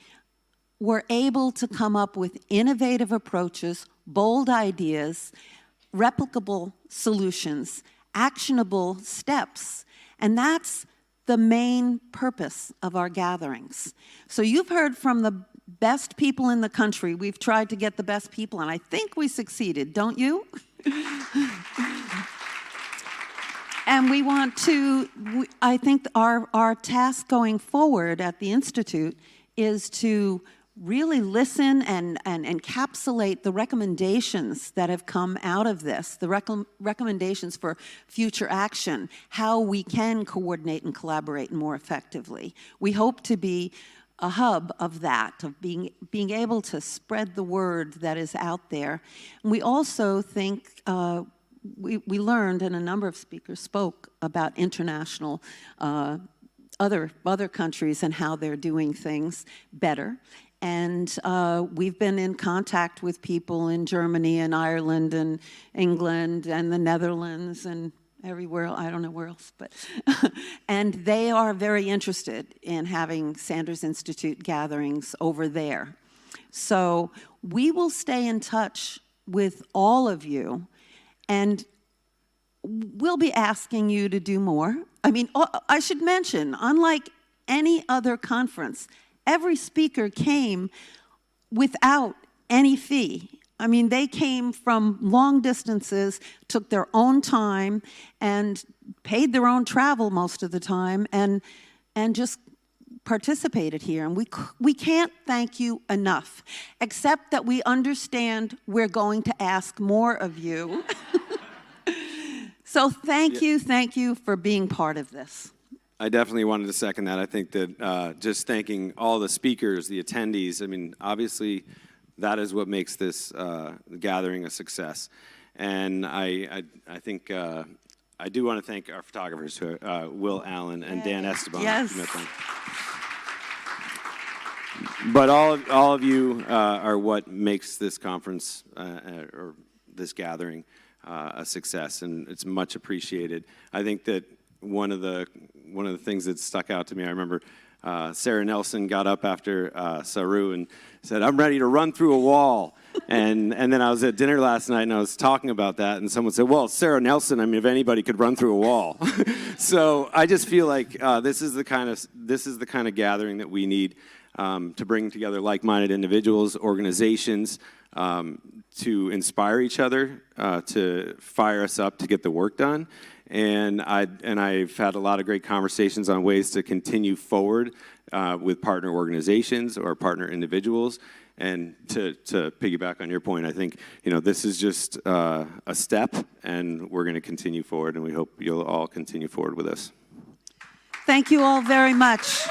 were able to come up with innovative approaches, bold ideas, replicable solutions, actionable steps. And that's the main purpose of our gatherings. So you've heard from the best people in the country. We've tried to get the best people, and I think we succeeded, don't you? And we want to, I think our task going forward at the Institute is to really listen and encapsulate the recommendations that have come out of this, the recommendations for future action, how we can coordinate and collaborate more effectively. We hope to be a hub of that, of being able to spread the word that is out there. And we also think, we learned, and a number of speakers spoke about international, other countries and how they're doing things better. And we've been in contact with people in Germany and Ireland and England and the Netherlands and everywhere, I don't know where else, but, and they are very interested in having Sanders Institute gatherings over there. So we will stay in touch with all of you, and we'll be asking you to do more. I mean, I should mention, unlike any other conference, every speaker came without any fee. I mean, they came from long distances, took their own time, and paid their own travel most of the time, and just participated here. And we can't thank you enough, except that we understand we're going to ask more of you. So thank you for being part of this. I definitely wanted to second that. I think that just thanking all the speakers, the attendees, I mean, obviously that is what makes this gathering a success. And I think I do want to thank our photographers, Will Allen and Dan Esteban. Yes. But all of you are what makes this conference or this gathering a success, and it's much appreciated. I think that one of the things that stuck out to me, I remember Sarah Nelson got up after Saru and said, "I'm ready to run through a wall." and then I was at dinner last night and I was talking about that, and someone said, "Well, Sarah Nelson, I mean, if anybody could run through a wall." So I just feel like this is the kind of gathering that we need to bring together like-minded individuals, organizations, to inspire each other, to fire us up to get the work done. And I've had a lot of great conversations on ways to continue forward with partner organizations or partner individuals. And to piggyback on your point, I think this is just a step, and we're going to continue forward, and we hope you'll all continue forward with us. Thank you all very much.